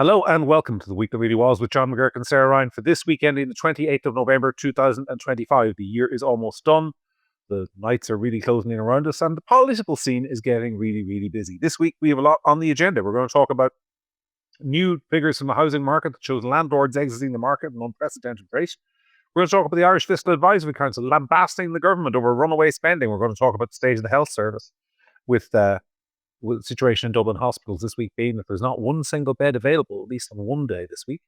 Hello and welcome to the week that really was with John McGregor and Sarah Ryan for this weekend in the 28th of November 2025. The year is almost done. The nights are really closing in around us and the political scene is getting really, really busy. This week we have a lot on the agenda. We're going to talk about new figures from the housing market that shows landlords exiting the market at an unprecedented rate. We're going to talk about the Irish Fiscal Advisory Council lambasting the government over runaway spending. We're going to talk about the state of the health service with the situation in Dublin hospitals this week being that there's not one single bed available, at least on one day this week.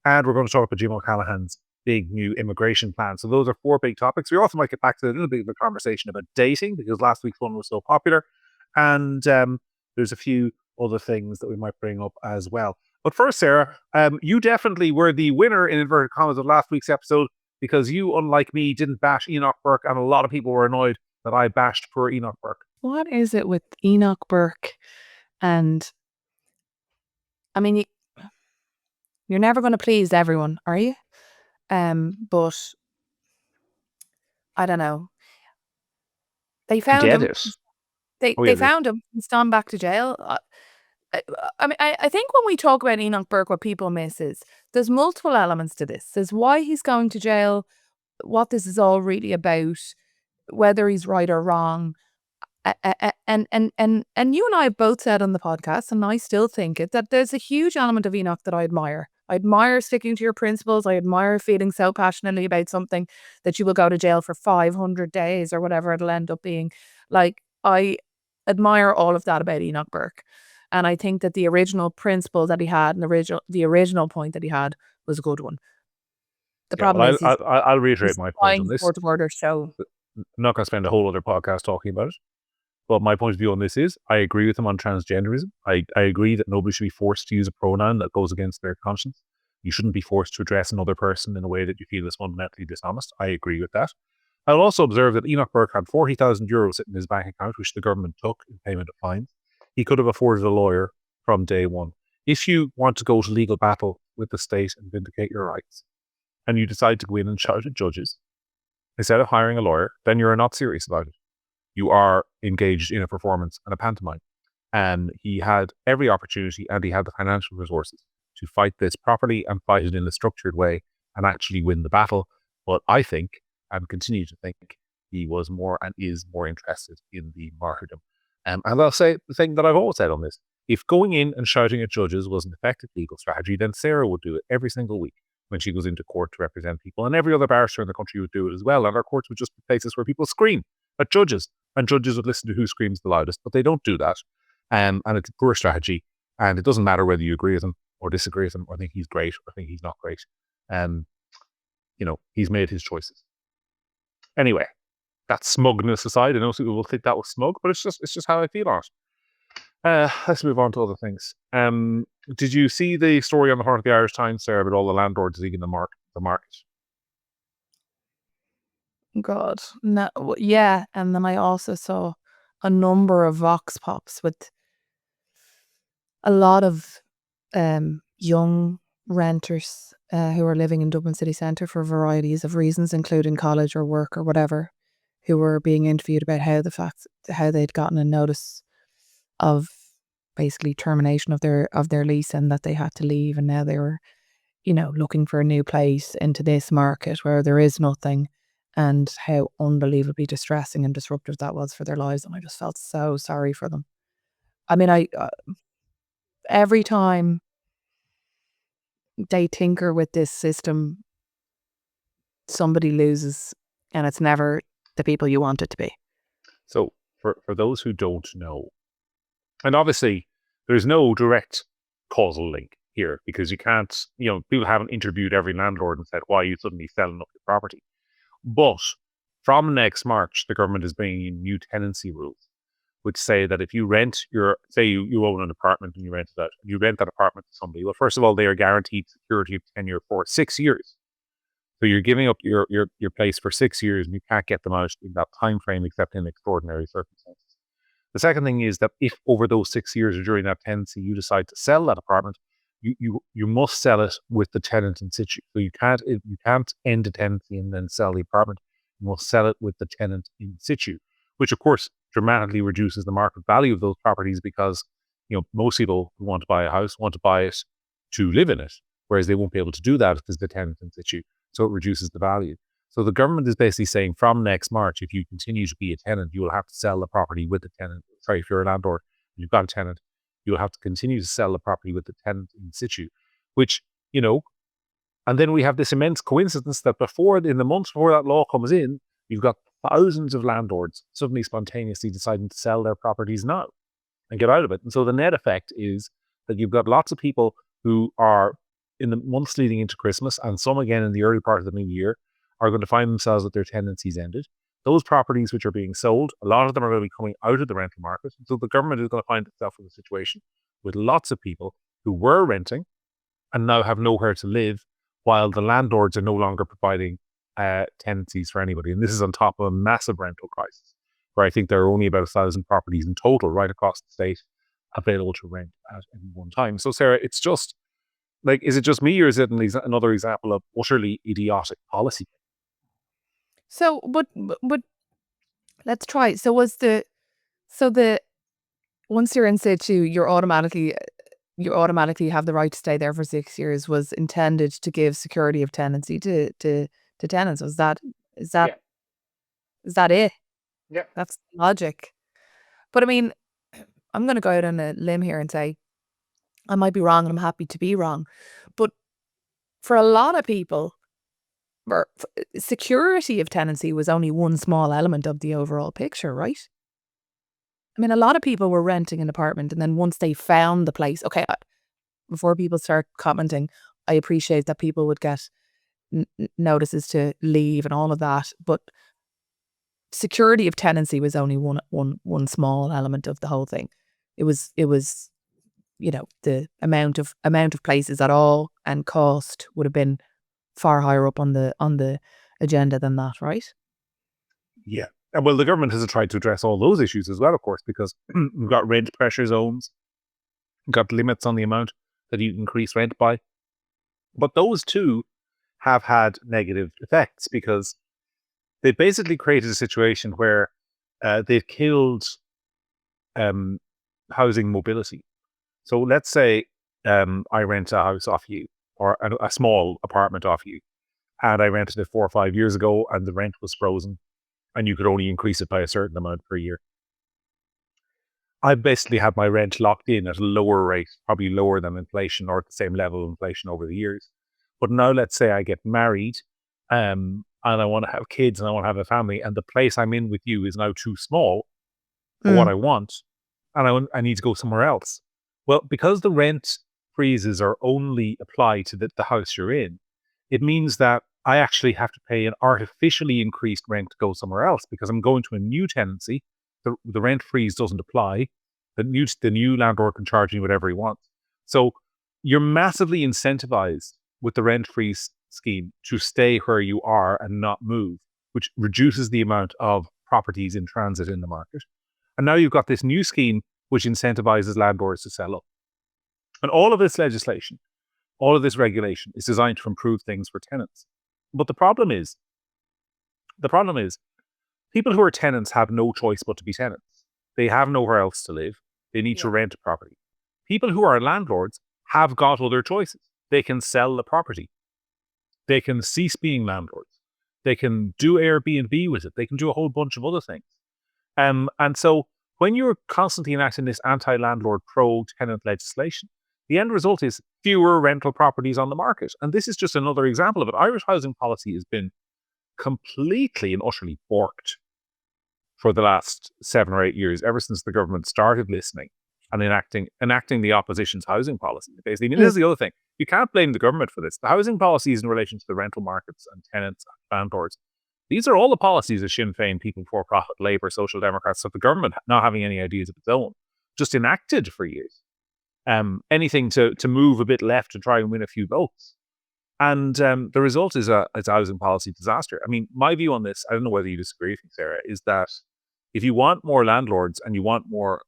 And we're going to talk about Jim O'Callaghan's big new immigration plan. So those are four big topics. We also might get back to a little bit of a conversation about dating because last week's one was so popular. And there's a few other things that we might bring up as well. But first, Sarah, you definitely were the winner in inverted commas of last week's episode because you, unlike me, didn't bash Enoch Burke, and a lot of people were annoyed that I bashed poor Enoch Burke. What is it with Enoch Burke? And I mean, you're never going to please everyone, are you? But I don't know. They found him. They found him. He's gone back to jail. I think when we talk about Enoch Burke, what people miss is there's multiple elements to this. There's why he's going to jail, what this is all really about, whether he's right or wrong. And you and I have both said on the podcast, and I still think it, that there's a huge element of Enoch that I admire. I admire sticking to your principles. I admire feeling so passionately about something that you will go to jail for 500 days or whatever it'll end up being. Like, I admire all of that about Enoch Burke. And I think that the original principle that he had and the original point that he had was a good one. The problem is I'll reiterate my point on this. So I'm not going to spend a whole other podcast talking about it. But my point of view on this is I agree with him on transgenderism. I agree that nobody should be forced to use a pronoun that goes against their conscience. You shouldn't be forced to address another person in a way that you feel is fundamentally dishonest. I agree with that. I'll also observe that Enoch Burke had 40,000 euros sitting in his bank account, which the government took in payment of fines. He could have afforded a lawyer from day one. If you want to go to legal battle with the state and vindicate your rights, and you decide to go in and shout at judges, instead of hiring a lawyer, then you're not serious about it. You are engaged in a performance and a pantomime. And he had every opportunity and he had the financial resources to fight this properly and fight it in a structured way and actually win the battle. But I think, and continue to think, he was more and is more interested in the martyrdom. And I'll say the thing that I've always said on this. If going in and shouting at judges was an effective legal strategy, then Sarah would do it every single week when she goes into court to represent people. And every other barrister in the country would do it as well. And our courts would just be places where people scream at judges. And judges would listen to who screams the loudest, but they don't do that. And it's a poor strategy. And it doesn't matter whether you agree with him or disagree with him or think he's great or think he's not great. He's made his choices. Anyway, that smugness aside, I know some people will think that was smug, but it's just how I feel on it. Let's move on to other things. Did you see the story on the Heart of the Irish Times, Sarah, about all the landlords leaving the market? God, no, yeah. And then I also saw a number of vox pops with a lot of young renters who are living in Dublin city centre for varieties of reasons, including college or work or whatever, who were being interviewed about how they'd gotten a notice of basically termination of their lease and that they had to leave, and now they were, looking for a new place into this market where there is nothing. And how unbelievably distressing and disruptive that was for their lives. And I just felt so sorry for them. I mean, every time they tinker with this system, somebody loses, and it's never the people you want it to be. So for those who don't know, and obviously there's no direct causal link here because you can't, people haven't interviewed every landlord and said, why are you suddenly selling up your property? But from next March, the government is bringing in new tenancy rules, which say that if you rent say you own an apartment and you rent it out, and you rent that apartment to somebody, well, first of all, they are guaranteed security of tenure for 6 years. So you're giving up your place for 6 years and you can't get them out in that time frame except in extraordinary circumstances. The second thing is that if over those 6 years or during that tenancy you decide to sell that apartment, you must sell it with the tenant in situ. So you can't end a tenancy and then sell the apartment. You must sell it with the tenant in situ, which of course dramatically reduces the market value of those properties because most people who want to buy a house want to buy it to live in it, whereas they won't be able to do that if there's the tenant in situ. So it reduces the value. So the government is basically saying from next March, if you continue to be a tenant, you will have to sell the property with the tenant. Sorry, if you're a landlord, you've got a tenant, you'll have to continue to sell the property with the tenant in situ, which, and then we have this immense coincidence that in the months before that law comes in, you've got thousands of landlords suddenly spontaneously deciding to sell their properties now and get out of it. And so the net effect is that you've got lots of people who are in the months leading into Christmas, and some again in the early part of the new year, are going to find themselves with their tenancies ended. Those properties which are being sold, a lot of them are going to be coming out of the rental market. So the government is going to find itself in a situation with lots of people who were renting and now have nowhere to live, while the landlords are no longer providing tenancies for anybody. And this is on top of a massive rental crisis, where I think there are only about 1,000 properties in total right across the state available to rent at any one time. So Sarah, it's just like, is it just me, or is it another example of utterly idiotic policy? So, but let's try. So once you're in situ, you automatically have the right to stay there for 6 years, was intended to give security of tenancy to tenants. Is that it? Yeah. That's logic. But I mean, I'm going to go out on a limb here and say I might be wrong, and I'm happy to be wrong. But for a lot of people, security of tenancy was only one small element of the overall picture, right? I mean, a lot of people were renting an apartment, and then once they found the place, okay, before people start commenting, I appreciate that people would get notices to leave and all of that, but security of tenancy was only one small element of the whole thing. It was the amount of places at all and cost would have been far higher up on the agenda than that, right? Yeah. And well, the government has tried to address all those issues as well, of course, because we've got rent pressure zones, we've got limits on the amount that you can increase rent by. But those too have had negative effects, because they basically created a situation where they've killed housing mobility. So let's say I rent a house off you, or a small apartment off you, and I rented it 4 or 5 years ago, and the rent was frozen, and you could only increase it by a certain amount per year. I basically had my rent locked in at a lower rate, probably lower than inflation, or at the same level of inflation over the years. But now let's say I get married, and I want to have kids, and I want to have a family, and the place I'm in with you is now too small for what I want, and I need to go somewhere else. Well, because the rent freezes are only applied to the house you're in, it means that I actually have to pay an artificially increased rent to go somewhere else, because I'm going to a new tenancy. The rent freeze doesn't apply. The new landlord can charge me whatever he wants. So you're massively incentivized with the rent freeze scheme to stay where you are and not move, which reduces the amount of properties in transit in the market. And now you've got this new scheme which incentivizes landlords to sell up. And all of this legislation, all of this regulation is designed to improve things for tenants. But the problem is people who are tenants have no choice but to be tenants. They have nowhere else to live. They need to rent a property. People who are landlords have got other choices. They can sell the property. They can cease being landlords. They can do Airbnb with it. They can do a whole bunch of other things. And so when you're constantly enacting this anti-landlord, pro-tenant legislation, the end result is fewer rental properties on the market. And this is just another example of it. Irish housing policy has been completely and utterly borked for the last 7 or 8 years, ever since the government started listening and enacting the opposition's housing policy. Basically, I mean, this is the other thing. You can't blame the government for this. The housing policies in relation to the rental markets and tenants and landlords, these are all the policies of Sinn Féin, People for Profit, Labour, Social Democrats, so the government, not having any ideas of its own, just enacted for years. Anything to move a bit left to try and win a few votes. And the result is a housing policy disaster. I mean, my view on this, I don't know whether you disagree with me, Sarah, is that if you want more landlords and you want more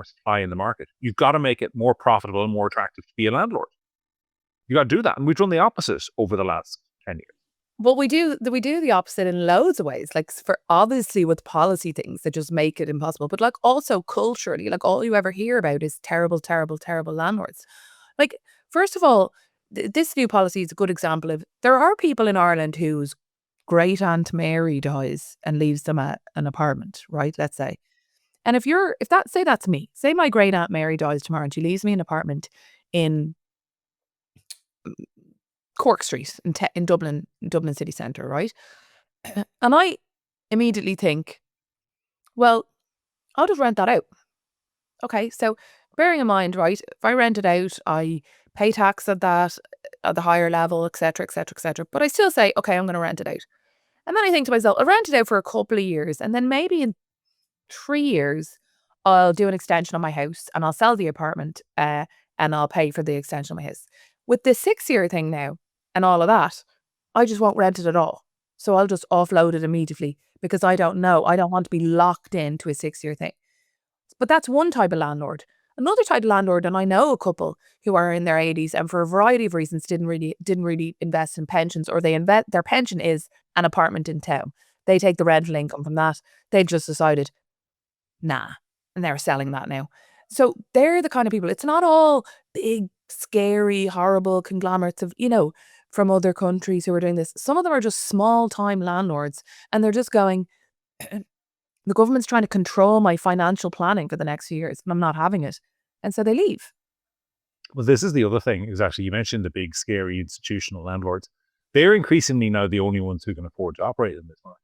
supply in the market, you've got to make it more profitable and more attractive to be a landlord. You got to do that. And we've done the opposite over the last 10 years. Well, we do the opposite in loads of ways, like for obviously with policy things that just make it impossible, but like also culturally, like all you ever hear about is terrible, terrible, terrible landlords. Like first of all, this new policy is a good example of, there are people in Ireland whose great Aunt Mary dies and leaves them an apartment, right? Let's say. And say that's me, say my great Aunt Mary dies tomorrow and she leaves me an apartment in Cork Street in Dublin city centre, right? And I immediately think, well, I'll just rent that out. Okay, so bearing in mind, right, if I rent it out, I pay tax at that, at the higher level, etc., etc., etc. But I still say, okay, I'm going to rent it out. And then I think to myself, I'll rent it out for a couple of years, and then maybe in 3 years, I'll do an extension on my house and I'll sell the apartment and I'll pay for the extension of my house. With the 6-year thing now and all of that, I just won't rent it at all. So I'll just offload it immediately because I don't know. I don't want to be locked into a 6-year thing. But that's one type of landlord. Another type of landlord, and I know a couple who are in their 80s and for a variety of reasons didn't really invest in pensions, or their pension is an apartment in town. They take the rental income from that. They've just decided, nah, and they're selling that now. So they're the kind of people. It's not all big, scary, horrible conglomerates of, from other countries who are doing this. Some of them are just small time landlords, and they're just going, the government's trying to control my financial planning for the next few years, and I'm not having it. And so they leave. Well, this is the other thing, is actually, you mentioned the big, scary institutional landlords. They're increasingly now the only ones who can afford to operate in this market.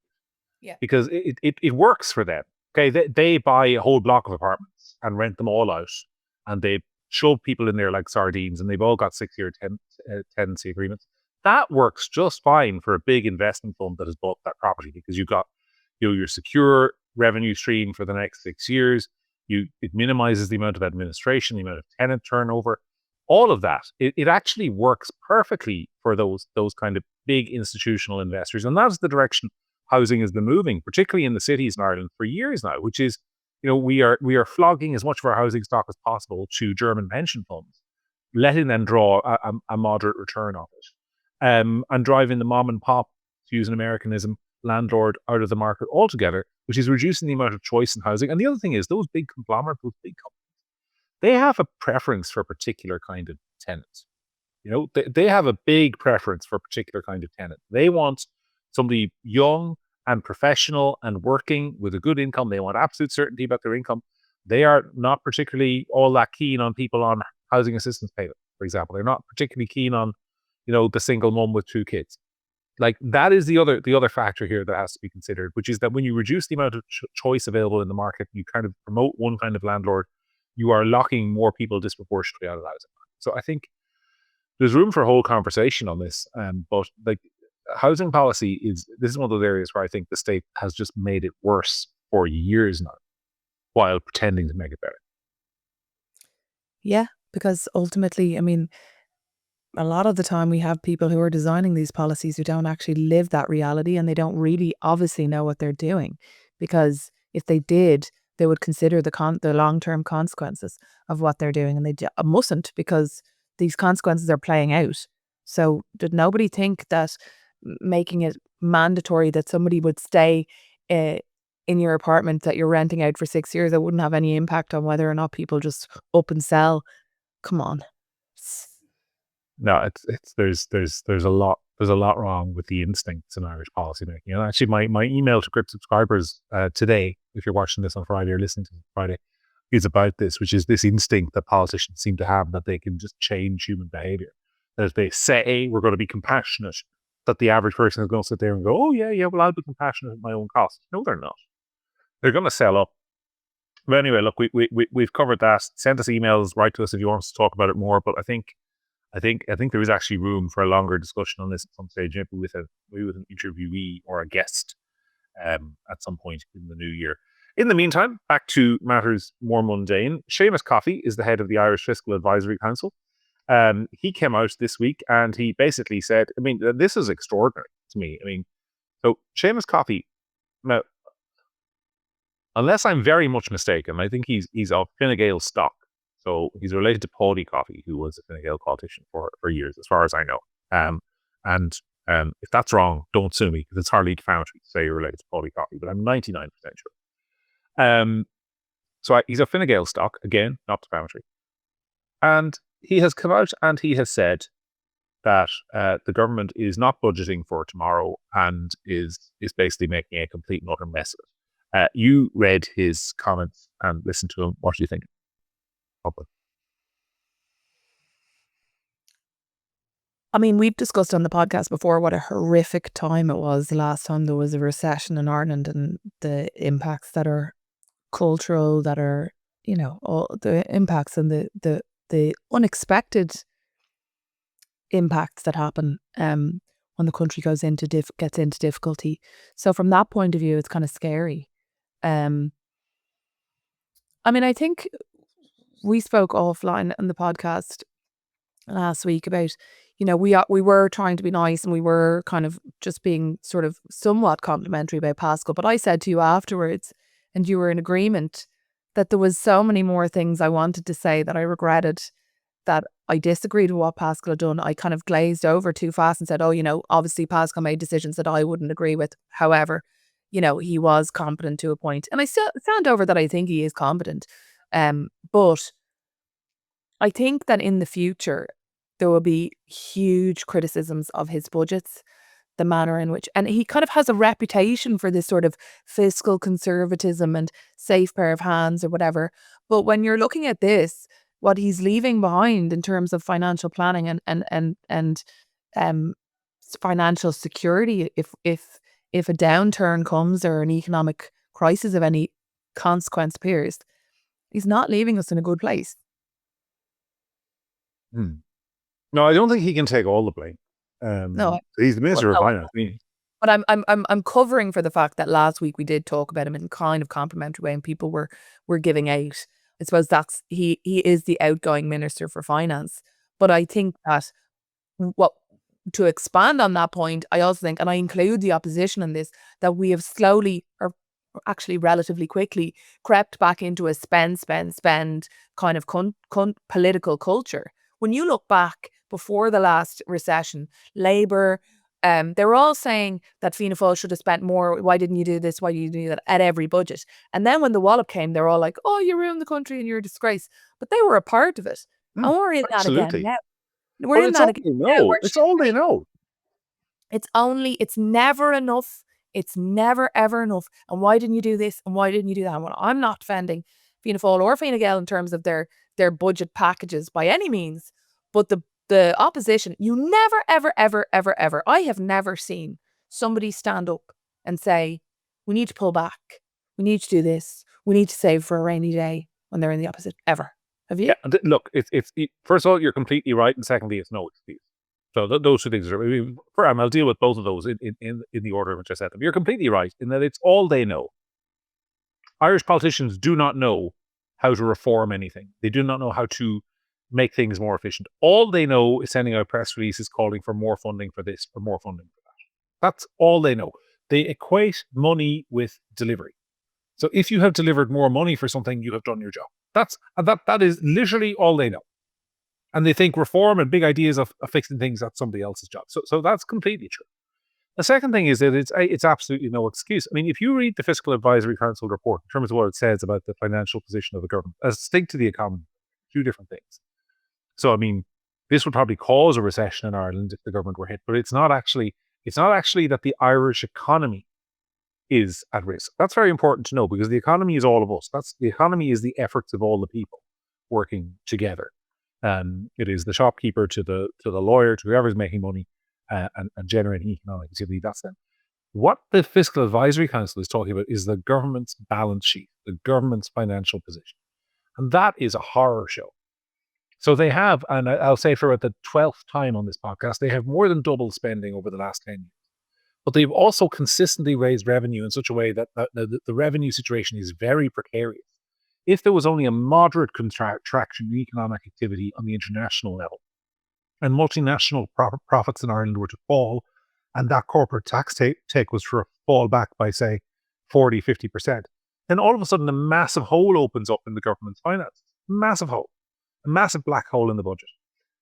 Yeah. Because it works for them. Okay, they buy a whole block of apartments and rent them all out, and they shove people in there like sardines, and they've all got 6-year tenancy agreements. That works just fine for a big investment fund that has bought that property, because you've got your secure revenue stream for the next 6 years. It minimizes the amount of administration, the amount of tenant turnover, all of that. It actually works perfectly for those kind of big institutional investors, and that's the direction housing has been moving, particularly in the cities in Ireland for years now, which is, we are flogging as much of our housing stock as possible to German pension funds, letting them draw a moderate return on it, and driving the mom and pop, to use an Americanism, landlord out of the market altogether, which is reducing the amount of choice in housing. And the other thing is, those big conglomerates, those big companies, they have a preference for a particular kind of tenant. They have a big preference for a particular kind of tenant. They want somebody young and professional and working with a good income. They want absolute certainty about their income. They are not particularly all that keen on people on housing assistance payment, for example. They're not particularly keen on, the single mum with 2 kids. Like, that is the other factor here that has to be considered, which is that when you reduce the amount of choice available in the market, you kind of promote one kind of landlord, you are locking more people disproportionately out of housing. So I think there's room for a whole conversation on this. But like, housing policy this is one of those areas where I think the state has just made it worse for years now, while pretending to make it better. Yeah, because ultimately, I mean, a lot of the time we have people who are designing these policies who don't actually live that reality, and they don't really obviously know what they're doing, because if they did, they would consider the long-term consequences of what they're doing, and they mustn't, because these consequences are playing out. So did nobody think that making it mandatory that somebody would stay in your apartment that you're renting out for 6 years, that wouldn't have any impact on whether or not people just up and sell? Come on. No, there's a lot wrong with the instincts in Irish policymaking. And actually, my email to Gript subscribers today, if you're watching this on Friday or listening to this on Friday, is about this, which is this instinct that politicians seem to have, that they can just change human behavior. That if they say we're going to be compassionate, that the average person is going to sit there and go, oh yeah, well, I'll be compassionate at my own cost. No, they're not. They're going to sell up. But anyway, look, we've covered that. Send us emails, write to us if you want us to talk about it more. But I think there is actually room for a longer discussion on this at some stage, maybe with an interviewee or a guest at some point in the new year. In the meantime, back to matters more mundane. Seamus Coffey is the head of the Irish Fiscal Advisory Council. He came out this week and he basically said, I mean, this is extraordinary to me. I mean, so Seamus Coffey, now, unless I'm very much mistaken, I think he's of Fine Gael stock. So he's related to Paudie Coffey, who was a Fine Gael politician for years, as far as I know. And if that's wrong, don't sue me, because it's hardly defamatory to say you're related to Paudie Coffey, but I'm 99% sure. So he's a Fine Gael stock, again, not defamatory. And he has come out and he has said that the government is not budgeting for tomorrow and is basically making a complete and utter mess of it. You read his comments and listened to him. What do you think? I mean, we've discussed on the podcast before what a horrific time it was the last time there was a recession in Ireland, and the impacts that are cultural, that are, all the impacts and the unexpected impacts that happen when the country gets into difficulty. So from that point of view, it's kind of scary. I mean, I think we spoke offline on the podcast last week about, we were trying to be nice, and we were kind of just being sort of somewhat complimentary about Pascal. But I said to you afterwards, and you were in agreement, that there was so many more things I wanted to say that I regretted, that I disagreed with what Pascal had done. I kind of glazed over too fast and said, obviously Pascal made decisions that I wouldn't agree with. However, he was competent to a point. And I still stand over that I think he is competent. But I think that in the future, there will be huge criticisms of his budgets, the manner in which, and he kind of has a reputation for this sort of fiscal conservatism and safe pair of hands or whatever. But when you're looking at this, what he's leaving behind in terms of financial planning and financial security, if a downturn comes or an economic crisis of any consequence appears, he's not leaving us in a good place. No, I don't think he can take all the blame. No, he's the Minister of Finance. But I'm covering for the fact that last week we did talk about him in kind of complimentary way, and people were giving out. I suppose that's he is the outgoing Minister for Finance. But I think that to expand on that point, I also think, and I include the opposition in this, that we have slowly, or actually relatively quickly, crept back into a spend kind of political culture. When you look back before the last recession, Labour, they were all saying that Fianna Fáil should have spent more. Why didn't you do this? Why did you do that? At every budget. And then when the wallop came, they were all like, oh, you ruined the country and you're a disgrace. But they were a part of it. And we're in that again now. We're in that again now. It's all they know. It's never enough. It's never, ever enough. And why didn't you do this? And why didn't you do that? Well, I'm not defending Fianna Fáil or Fine Gael in terms of their budget packages by any means. But the opposition, you never, ever, ever, ever, ever, I have never seen somebody stand up and say, we need to pull back. We need to do this. We need to save for a rainy day, when they're in the opposite, ever. Have you? Yeah, look, it's first of all, you're completely right. And secondly, it's no excuse. So those two things are, I'll deal with both of those in the order in which I said them. You're completely right in that it's all they know. Irish politicians do not know how to reform anything. They do not know how to make things more efficient. All they know is sending out press releases calling for more funding for this or more funding for that. That's all they know. They equate money with delivery. So if you have delivered more money for something, you have done your job. That is literally all they know. And they think reform and big ideas of fixing things, that's somebody else's job. So that's completely true. The second thing is that it's absolutely no excuse. I mean, if you read the Fiscal Advisory Council report in terms of what it says about the financial position of the government, as distinct to the economy, two different things. So, I mean, this would probably cause a recession in Ireland if the government were hit, but it's not actually that the Irish economy is at risk. That's very important to know, because the economy is all of us. The economy is the efforts of all the people working together. It is the shopkeeper to the lawyer to whoever's making money and generating economic activity. That's them. What the Fiscal Advisory Council is talking about is the government's balance sheet, the government's financial position. And that is a horror show. So they have, and I'll say for the 12th time on this podcast, they have more than doubled spending over the last 10 years. But they've also consistently raised revenue in such a way that the revenue situation is very precarious. If there was only a moderate contraction in economic activity on the international level, and multinational profits in Ireland were to fall, and that corporate tax take was to fall back by, say, 40, 50%, then all of a sudden a massive hole opens up in the government's finances. Massive hole. A massive black hole in the budget.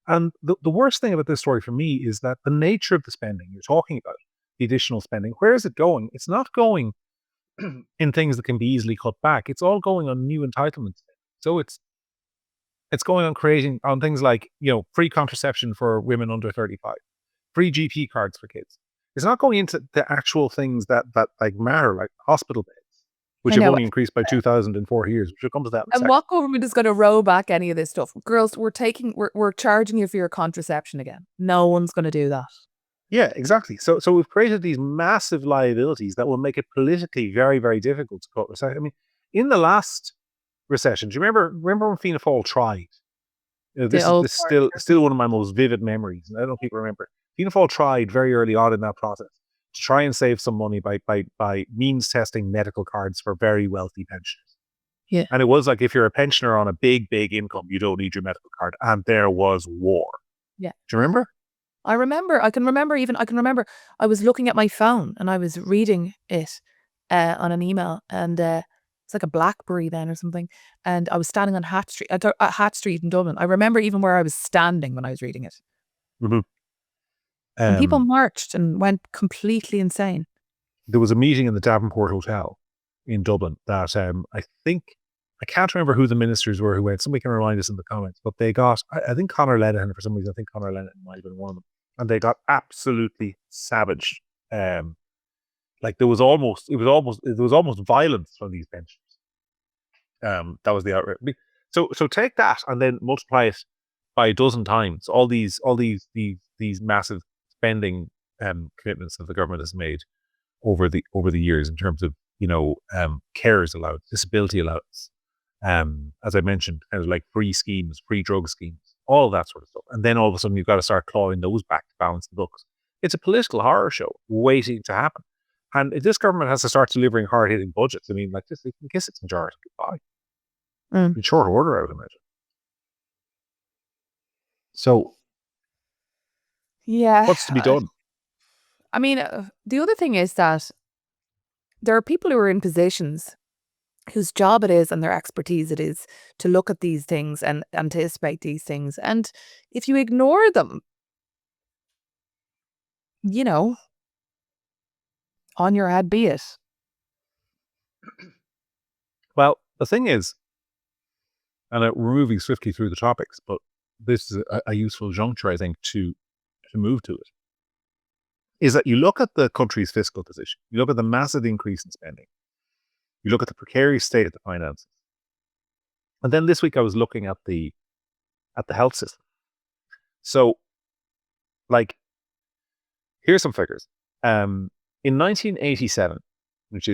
And the worst thing about this story for me is that the nature of the spending you're talking about, the additional spending, where is it going? It's not going in things that can be easily cut back. It's all going on new entitlements. So it's It's going on creating on things like, free contraception for women under 35, free GP cards for kids. It's not going into the actual things that like matter, like hospital beds, which have only increased by 2,000 in 4 years. Which will come to that in a second. What government is going to roll back any of this stuff? Girls, we're charging you for your contraception again. No one's going to do that. Yeah, exactly. So we've created these massive liabilities that will make it politically very, very difficult to cut recession. I mean, in the last recession, do you remember when Fianna Fáil tried? This is still one of my most vivid memories. I don't know if people remember. Fianna Fáil tried very early on in that process to try and save some money by means testing medical cards for very wealthy pensioners. Yeah. And it was like, if you're a pensioner on a big income, you don't need your medical card. And there was war. Yeah. Do you remember? I can remember I was looking at my phone and I was reading it on an email, and it's like a BlackBerry then or something. And I was standing on Hat Street in Dublin. I remember even where I was standing when I was reading it. Mm-hmm. And people marched and went completely insane. There was a meeting in the Davenport Hotel in Dublin that I can't remember who the ministers were who went. Somebody can remind us in the comments, but they got, I think Conor Lenihan, for some reason, I think Conor Lenihan might have been one of them. And they got absolutely savaged. Like there was almost violence from these pensioners. That was the outrage. So take that and then multiply it by a dozen times. All these massive spending commitments that the government has made over the years in terms of carers allowance, disability allowance, as I mentioned, kind of like free schemes, free drug schemes, all that sort of stuff. And then all of a sudden you've got to start clawing those back to balance the books. It's a political horror show waiting to happen. And this government has to start delivering hard-hitting budgets. I mean, like this, they can kiss its majority goodbye. In short order, I would imagine. So, yeah, what's to be done? I mean, the other thing is that there are people who are in positions whose job it is and their expertise it is to look at these things and anticipate these things. And if you ignore them, on your head be it. Well, the thing is, and we're moving swiftly through the topics, but this is a useful juncture, I think, to move to it, is that you look at the country's fiscal position, you look at the massive increase in spending, you look at the precarious state of the finances. And then this week I was looking at the health system. So, like, here's some figures. In 1987, which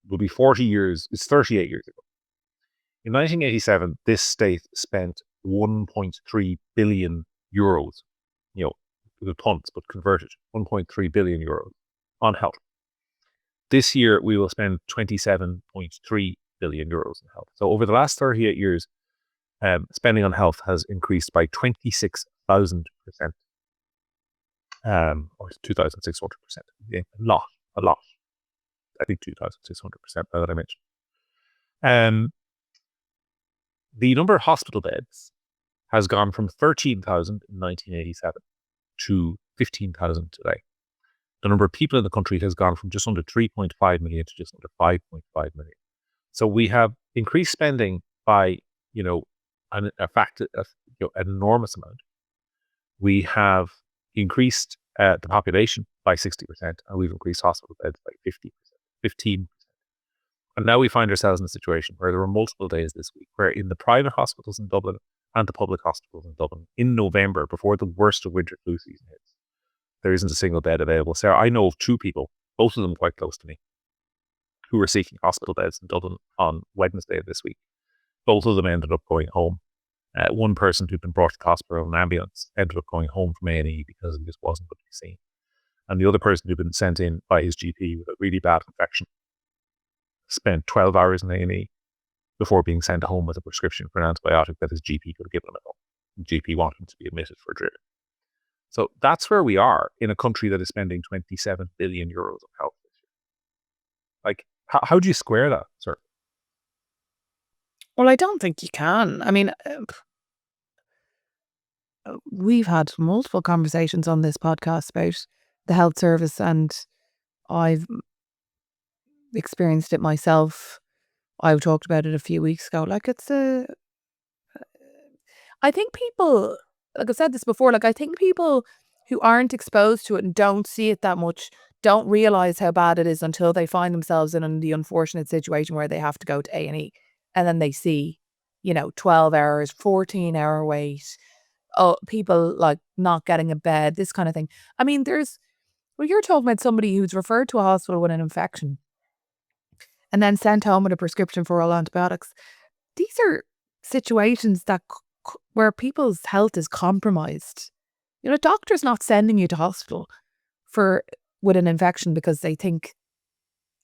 will be 40 years, it's 38 years ago. In 1987, this state spent 1.3 billion euros, with punts, but converted 1.3 billion euros on health. This year, we will spend 27.3 billion euros in health. So over the last 38 years, spending on health has increased by 26,000%, or 2,600%. Yeah, a lot. I think 2,600% now that I mentioned. The number of hospital beds has gone from 13,000 in 1987 to 15,000 today. The number of people in the country has gone from just under 3.5 million to just under 5.5 million. So we have increased spending by, an enormous amount. We have increased the population by 60%, and we've increased hospital beds by 15%. And now we find ourselves in a situation where there were multiple days this week where in the private hospitals in Dublin and the public hospitals in Dublin, in November, before the worst of winter flu season hits, there isn't a single bed available. Sarah, I know of two people, both of them quite close to me, who were seeking hospital beds in Dublin on Wednesday of this week. Both of them ended up going home. One person who'd been brought to the hospital in an ambulance ended up going home from A&E because he just wasn't going to be seen. And the other person who'd been sent in by his GP with a really bad infection spent 12 hours in A&E before being sent home with a prescription for an antibiotic that his GP could have given him at home. The GP wanted him to be admitted for a drip. So that's where we are in a country that is spending 27 billion euros on health this year. Like, how do you square that, sir? Well, I don't think you can. I mean, we've had multiple conversations on this podcast about the health service, and I've experienced it myself. I talked about it a few weeks ago. Like, it's I think people, like I've said this before, like I think people who aren't exposed to it and don't see it that much don't realize how bad it is until they find themselves in the unfortunate situation where they have to go to A&E and then they see, 12 hours, 14-hour wait, people like not getting a bed, this kind of thing. I mean, you're talking about somebody who's referred to a hospital with an infection and then sent home with a prescription for all antibiotics. These are situations where people's health is compromised. A doctor's not sending you to hospital with an infection because they think,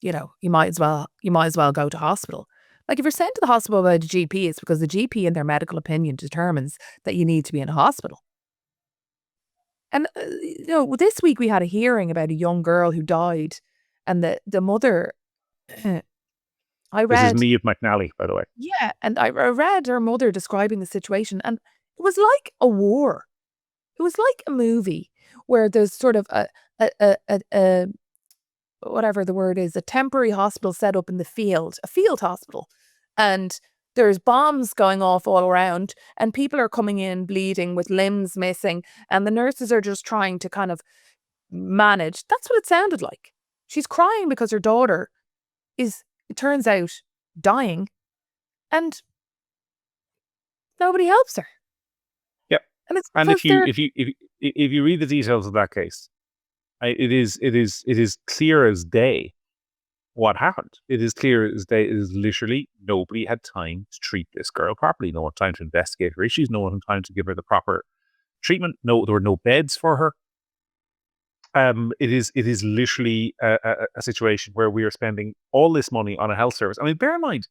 you might as well go to hospital. Like if you're sent to the hospital by the GP, it's because the GP in their medical opinion determines that you need to be in a hospital. And this week we had a hearing about a young girl who died, and the mother. This is Niamh McNally, by the way. Yeah, and I read her mother describing the situation, and it was like a war. It was like a movie where there's sort of a whatever the word is, a temporary hospital set up in the field, a field hospital, and there's bombs going off all around, and people are coming in bleeding with limbs missing, and the nurses are just trying to kind of manage. That's what it sounded like. She's crying because her daughter is, it turns out, dying, and nobody helps her. Yep. And if you read the details of that case, it is clear as day what happened. It is clear as day. It is literally nobody had time to treat this girl properly. No one had time to investigate her issues. No one had time to give her the proper treatment. No, there were no beds for her. It is literally a situation where we are spending all this money on a health service. I mean, bear in mind,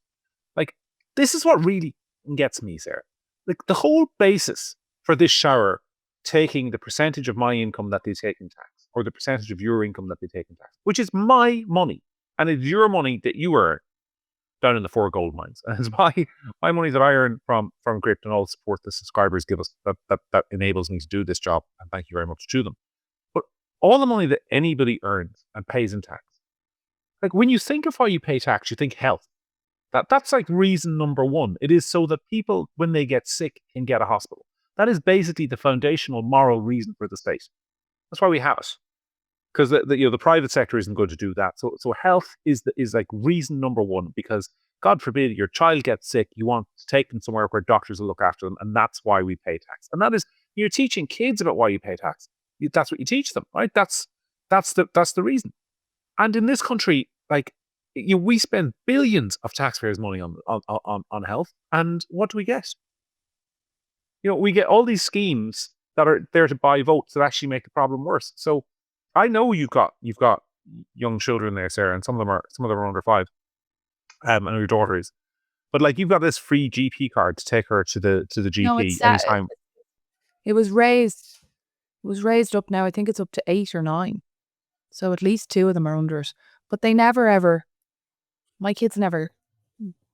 like, this is what really gets me, Sarah. Like, the whole basis for this shower taking the percentage of my income that they take in tax, or the percentage of your income that they take in tax, which is my money, and it's your money that you earn down in the 4 gold mines, and it's my money that I earn from Gript and all the support the subscribers give us that enables me to do this job, and thank you very much to them. But all the money that anybody earns and pays in tax, like, when you think of how you pay tax, you think health. That's like reason number one. It is so that people, when they get sick, can get a hospital. That is basically the foundational moral reason for the state. That's why we have it, because the private sector isn't going to do that. So health is like reason number one, because God forbid your child gets sick, you want to take them somewhere where doctors will look after them, and that's why we pay tax. And that is, you're teaching kids about why you pay tax. That's what you teach them, right? That's the reason. And in this country, like, we spend billions of taxpayers' money on health, and what do we get? We get all these schemes that are there to buy votes that actually make the problem worse. So I know you've got young children there, Sarah, and some of them are under 5, and your daughter is. But like, you've got this free GP card to take her to the GP anytime. It was raised up now. I think it's up to 8 or 9. So at least 2 of them are under it. But they never ever. My kids never,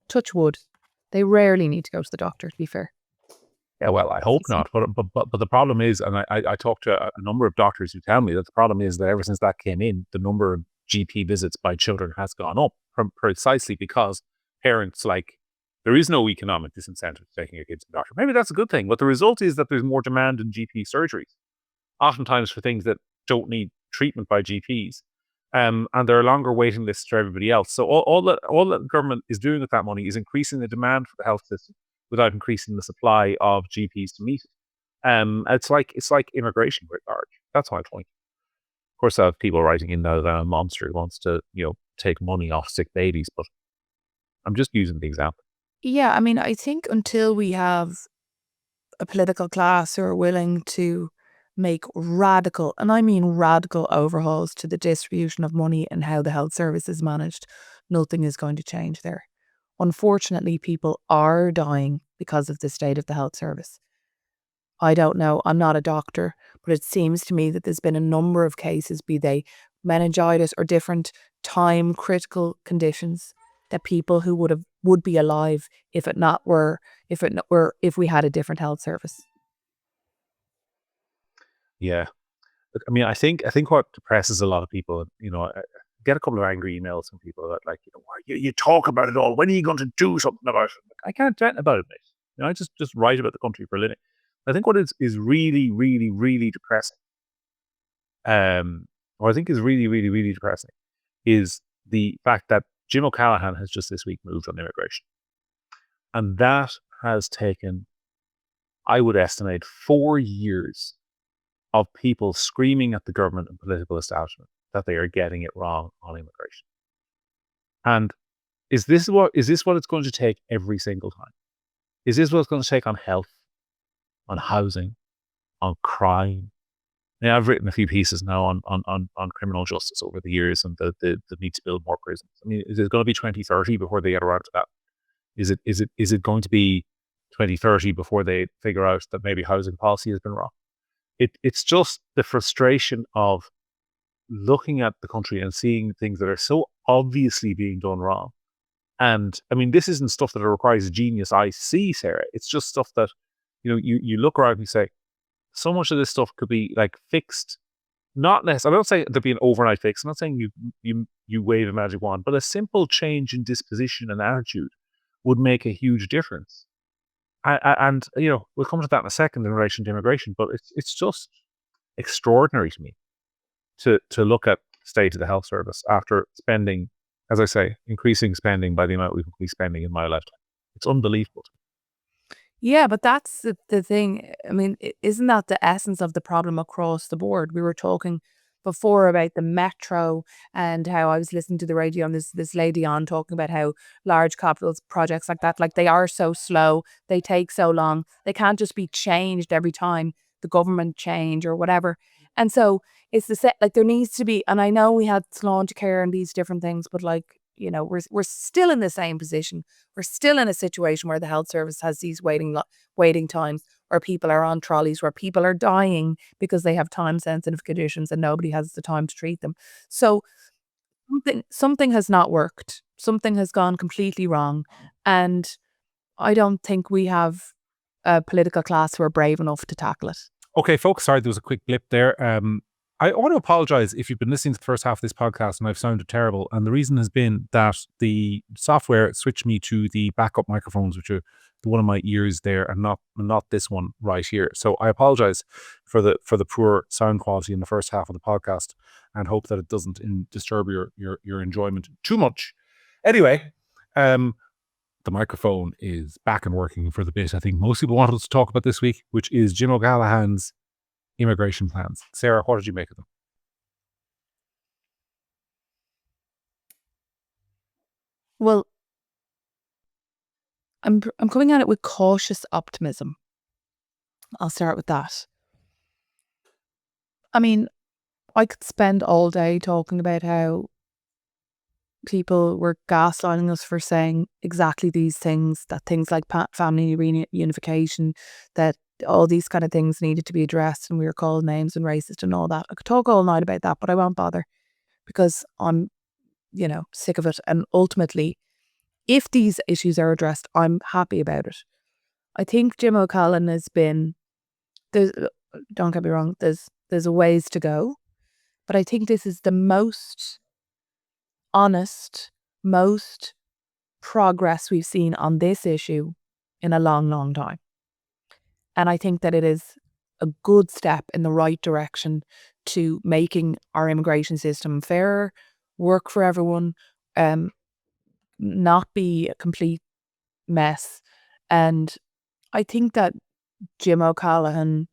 touch wood, they rarely need to go to the doctor, to be fair. Yeah, well, I hope not. But the problem is, and I talked to a number of doctors who tell me that the problem is that ever since that came in, the number of GP visits by children has gone up, precisely because parents, like, there is no economic disincentive to taking your kids to the doctor. Maybe that's a good thing, but the result is that there's more demand in GP surgeries, oftentimes for things that don't need treatment by GPs. And there are longer waiting lists for everybody else. So all that the government is doing with that money is increasing the demand for the health system without increasing the supply of GPs to meet it. It's like immigration writ large. That's my point. Of course, I have people writing in now that I'm a monster who wants to, take money off sick babies, but I'm just using the example. Yeah, I mean, I think until we have a political class who are willing to make radical, and I mean radical, overhauls to the distribution of money and how the health service is managed, nothing is going to change there. Unfortunately, people are dying because of the state of the health service. I don't know, I'm not a doctor, but it seems to me that there's been a number of cases, be they meningitis or different time critical conditions, that people who would be alive if we had a different health service. Yeah. Look, I mean, I think what depresses a lot of people, I get a couple of angry emails from people that, like, you talk about it all. When are you going to do something about it? I can't do anything about it, mate. I just write about the country for a living. I think what is really, really, really depressing, or I think is really, really, really depressing, is the fact that Jim O'Callaghan has just this week moved on immigration. And that has taken, I would estimate, 4 years of people screaming at the government and political establishment that they are getting it wrong on immigration. And is this what it's going to take every single time? Is this what it's going to take on health, on housing, on crime? Now, I've written a few pieces now on criminal justice over the years and the need to build more prisons. I mean, is it going to be 2030 before they get around to that? Is it going to be 2030 before they figure out that maybe housing policy has been wrong? It's just the frustration of looking at the country and seeing things that are so obviously being done wrong. And I mean, this isn't stuff that requires a genius eye to see, Sarah. It's just stuff that, you look around and you say, so much of this stuff could be like fixed. Not less. I'm not saying there'd be an overnight fix. I'm not saying you wave a magic wand, but a simple change in disposition and attitude would make a huge difference. And we'll come to that in a second in relation to immigration, but it's just extraordinary to me to look at the state of the health service after spending, as I say, increasing spending by the amount we've been spending in my lifetime. It's unbelievable. Yeah, but that's the thing. I mean, isn't that the essence of the problem across the board? We were talking before about the metro and how I was listening to the radio and this lady on talking about how large capital projects like that, like they are so slow, they take so long, they can't just be changed every time the government change or whatever. And so it's the set, like there needs to be, and I know we had Sláinte Care and these different things, but like, we're still in the same position. We're still in a situation where the health service has these waiting times, where people are on trolleys, where people are dying because they have time-sensitive conditions and nobody has the time to treat them. So something has not worked. Something has gone completely wrong. And I don't think we have a political class who are brave enough to tackle it. Okay, folks, sorry, there was a quick blip there. I want to apologize if you've been listening to the first half of this podcast and I've sounded terrible. And the reason has been that the software switched me to the backup microphones, which are the one of my ears there and not this one right here. So I apologize for the poor sound quality in the first half of the podcast and hope that it doesn't disturb your enjoyment too much. Anyway, the microphone is back and working for the bit I think most people wanted us to talk about this week, which is Jim O'Callaghan's immigration plans. Sarah, what did you make of them? Well, I'm coming at it with cautious optimism. I'll start with that. I mean, I could spend all day talking about how people were gaslighting us for saying exactly these things, that things like family reunification, that all these kind of things needed to be addressed and we were called names and racist and all that. I could talk all night about that, but I won't bother because I'm, sick of it. And ultimately, if these issues are addressed, I'm happy about it. I think Jim O'Callaghan has been, don't get me wrong, there's a ways to go, but I think this is the most honest, most progress we've seen on this issue in a long, long time. And I think that it is a good step in the right direction to making our immigration system fairer, work for everyone, not be a complete mess. And I think that Jim O'Callaghan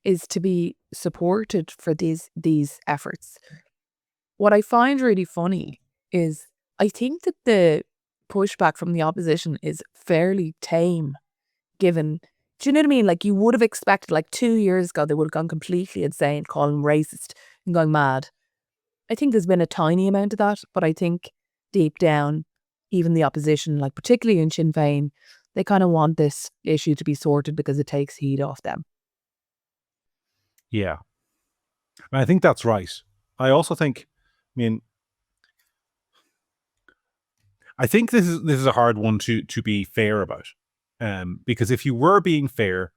is to be supported for these efforts. What I find really funny is I think that the pushback from the opposition is fairly tame, given, do you know what I mean? Like you would have expected, like 2 years ago, they would have gone completely insane, calling racist and going mad. I think there's been a tiny amount of that, but I think deep down, even the opposition, like particularly in Sinn Féin, they kind of want this issue to be sorted because it takes heat off them. Yeah. I think that's right. I also think, I think this is a hard one to be fair about. Because if you were being fair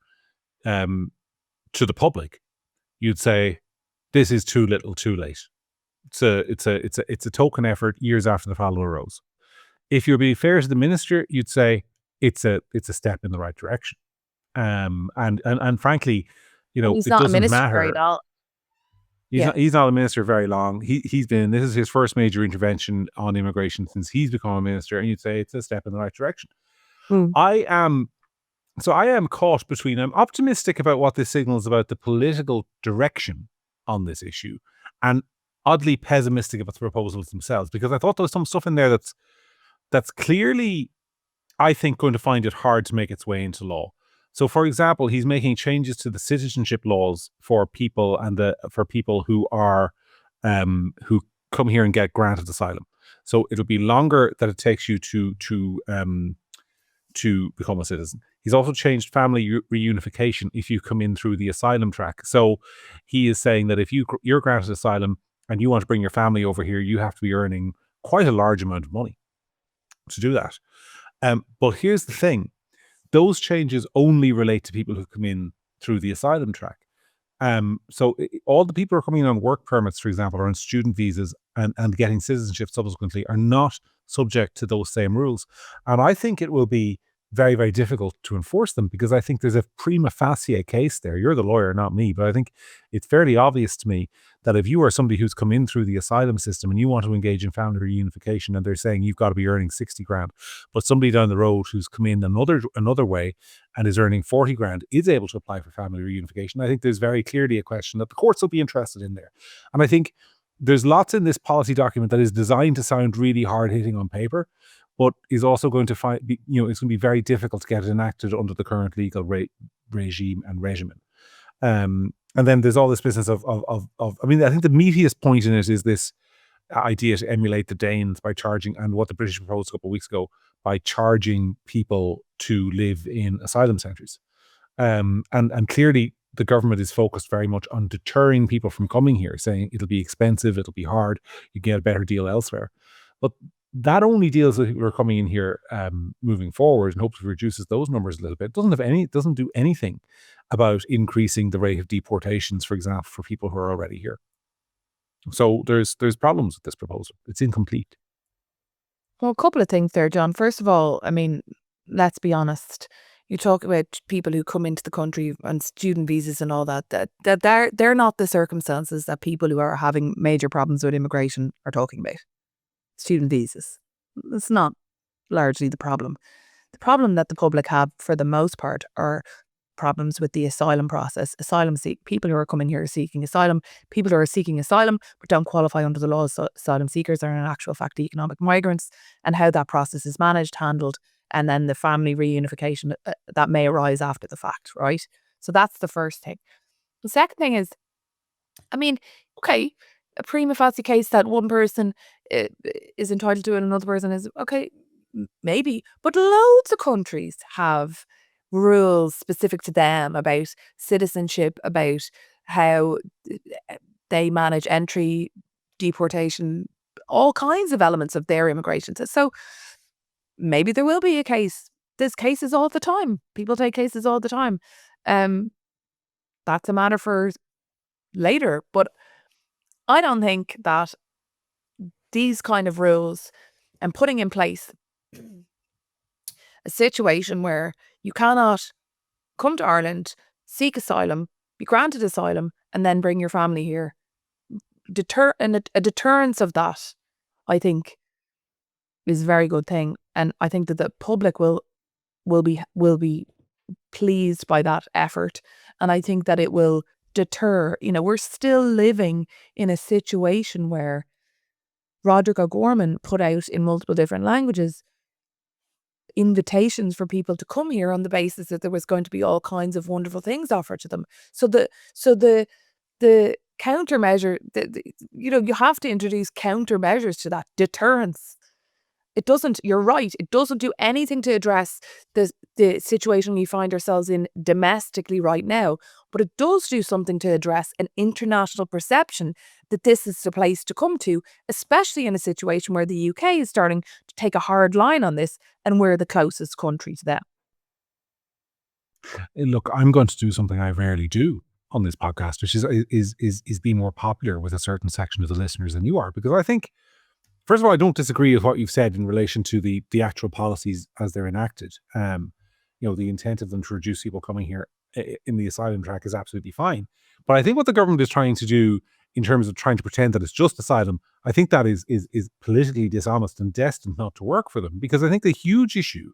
to the public, you'd say this is too little, too late. It's a token effort years after the fall of the rose. If you're being fair to the minister, you'd say it's a step in the right direction. And frankly, He's it not a doesn't minister very matter. long. Yeah. He's not a minister very long. This is his first major intervention on immigration since he's become a minister, and you'd say it's a step in the right direction. Mm. I am caught between, I'm optimistic about what this signals about the political direction on this issue, and oddly pessimistic about the proposals themselves, because I thought there was some stuff in there that's clearly, I think, going to find it hard to make its way into law. So, for example, he's making changes to the citizenship laws for people for people who are who come here and get granted asylum. So it'll be longer that it takes you to become a citizen. He's also changed family reunification if you come in through the asylum track. So he is saying that if you're granted asylum and you want to bring your family over here, you have to be earning quite a large amount of money to do that. But here's the thing. Those changes only relate to people who come in through the asylum track. So all the people who are coming in on work permits, for example, or on student visas and getting citizenship subsequently are not subject to those same rules. And I think it will be very, very difficult to enforce them, because I think there's a prima facie case there. You're the lawyer, not me, but I think it's fairly obvious to me that if you are somebody who's come in through the asylum system and you want to engage in family reunification, and they're saying you've got to be earning 60 grand, but somebody down the road who's come in another way and is earning 40 grand is able to apply for family reunification, I think there's very clearly a question that the courts will be interested in there. And I think there's lots in this policy document that is designed to sound really hard hitting on paper, but is also going to it's going to be very difficult to get it enacted under the current legal regime and regimen. And then there's all this business of I mean, I think the meatiest point in it is this idea to emulate the Danes by charging, and what the British proposed a couple of weeks ago, by charging people to live in asylum centres. And clearly the government is focused very much on deterring people from coming here, saying it'll be expensive, it'll be hard, you get a better deal elsewhere. But that only deals with people who are coming in here moving forward, and hopefully reduces those numbers a little bit. It doesn't do anything about increasing the rate of deportations, for example, for people who are already here. So there's problems with this proposal. It's incomplete. Well, a couple of things there, John. First of all, I mean, let's be honest. You talk about people who come into the country on student visas and all that they're not the circumstances that people who are having major problems with immigration are talking about. Student visas. It's not largely the problem. The problem that the public have, for the most part, are problems with the asylum process. People who are coming here seeking asylum, people who are seeking asylum but don't qualify under the laws. So asylum seekers are in actual fact economic migrants, and how that process is managed, handled, and then the family reunification that may arise after the fact, right? So that's the first thing. The second thing is, I mean, okay, a prima facie case that one person is entitled to and another person is, okay, maybe. But loads of countries have rules specific to them about citizenship, about how they manage entry, deportation, all kinds of elements of their immigration. So maybe there will be a case. There's cases all the time. People take cases all the time. That's a matter for later. But I don't think that these kind of rules and putting in place a situation where you cannot come to Ireland, seek asylum, be granted asylum, and then bring your family here, a deterrence of that, I think, is a very good thing. And I think that the public will be pleased by that effort. And I think that it will deter. We're still living in a situation where Roderick O'Gorman put out in multiple different languages invitations for people to come here on the basis that there was going to be all kinds of wonderful things offered to them. So the countermeasure, you have to introduce countermeasures to that. Deterrence. You're right, it doesn't do anything to address the situation we find ourselves in domestically right now, but it does do something to address an international perception that this is the place to come to, especially in a situation where the UK is starting to take a hard line on this, and we're the closest country to them. Look, I'm going to do something I rarely do on this podcast, which is be more popular with a certain section of the listeners than you are, because I think First of all, I don't disagree with what you've said in relation to the actual policies as they're enacted. The intent of them to reduce people coming here in the asylum track is absolutely fine. But I think what the government is trying to do in terms of trying to pretend that it's just asylum, I think that is politically dishonest and destined not to work for them. Because I think the huge issue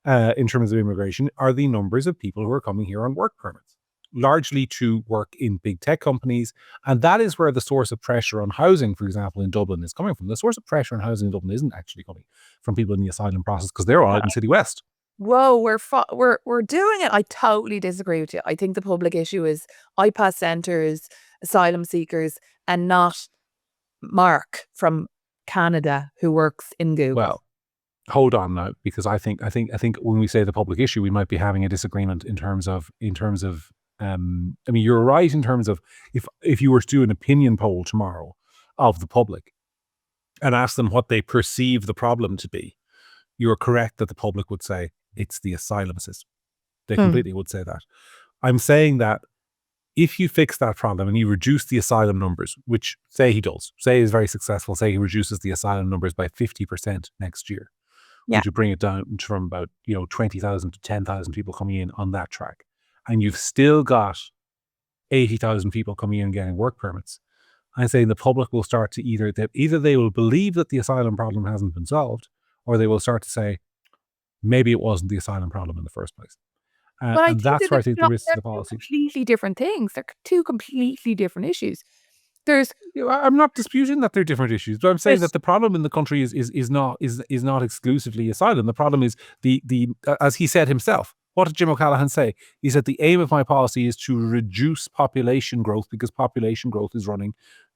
in terms of immigration are the numbers of people who are coming here on work permits, largely to work in big tech companies. And that is where the source of pressure on housing, for example, in Dublin is coming from. The source of pressure on housing in Dublin isn't actually coming from people in the asylum process, because they're all out in City West. Whoa, we're doing it. I totally disagree with you. I think the public issue is IPAS centres, asylum seekers, and not Mark from Canada who works in Google. Well, hold on now, because I think when we say the public issue, we might be having a disagreement in terms of I mean, you're right in terms of if you were to do an opinion poll tomorrow of the public and ask them what they perceive the problem to be, you're correct that the public would say it's the asylum system. They completely would say that. I'm saying that if you fix that problem and you reduce the asylum numbers, which say he does, say he's very successful, say he reduces the asylum numbers by 50% next year, which would bring it down from about 20,000 to 10,000 people coming in on that track, and you've still got 80,000 people coming in and getting work permits, I'm saying the public will start to either they will believe that the asylum problem hasn't been solved, or they will start to say, maybe it wasn't the asylum problem in the first place. And that's where I think the risks of the policy. Completely different things. They're two completely different issues. I'm not disputing that they're different issues, but I'm saying that the problem in the country is not exclusively asylum. The problem is the as he said himself. What did Jim O'Callaghan say? He said the aim of my policy is to reduce population growth because population growth is running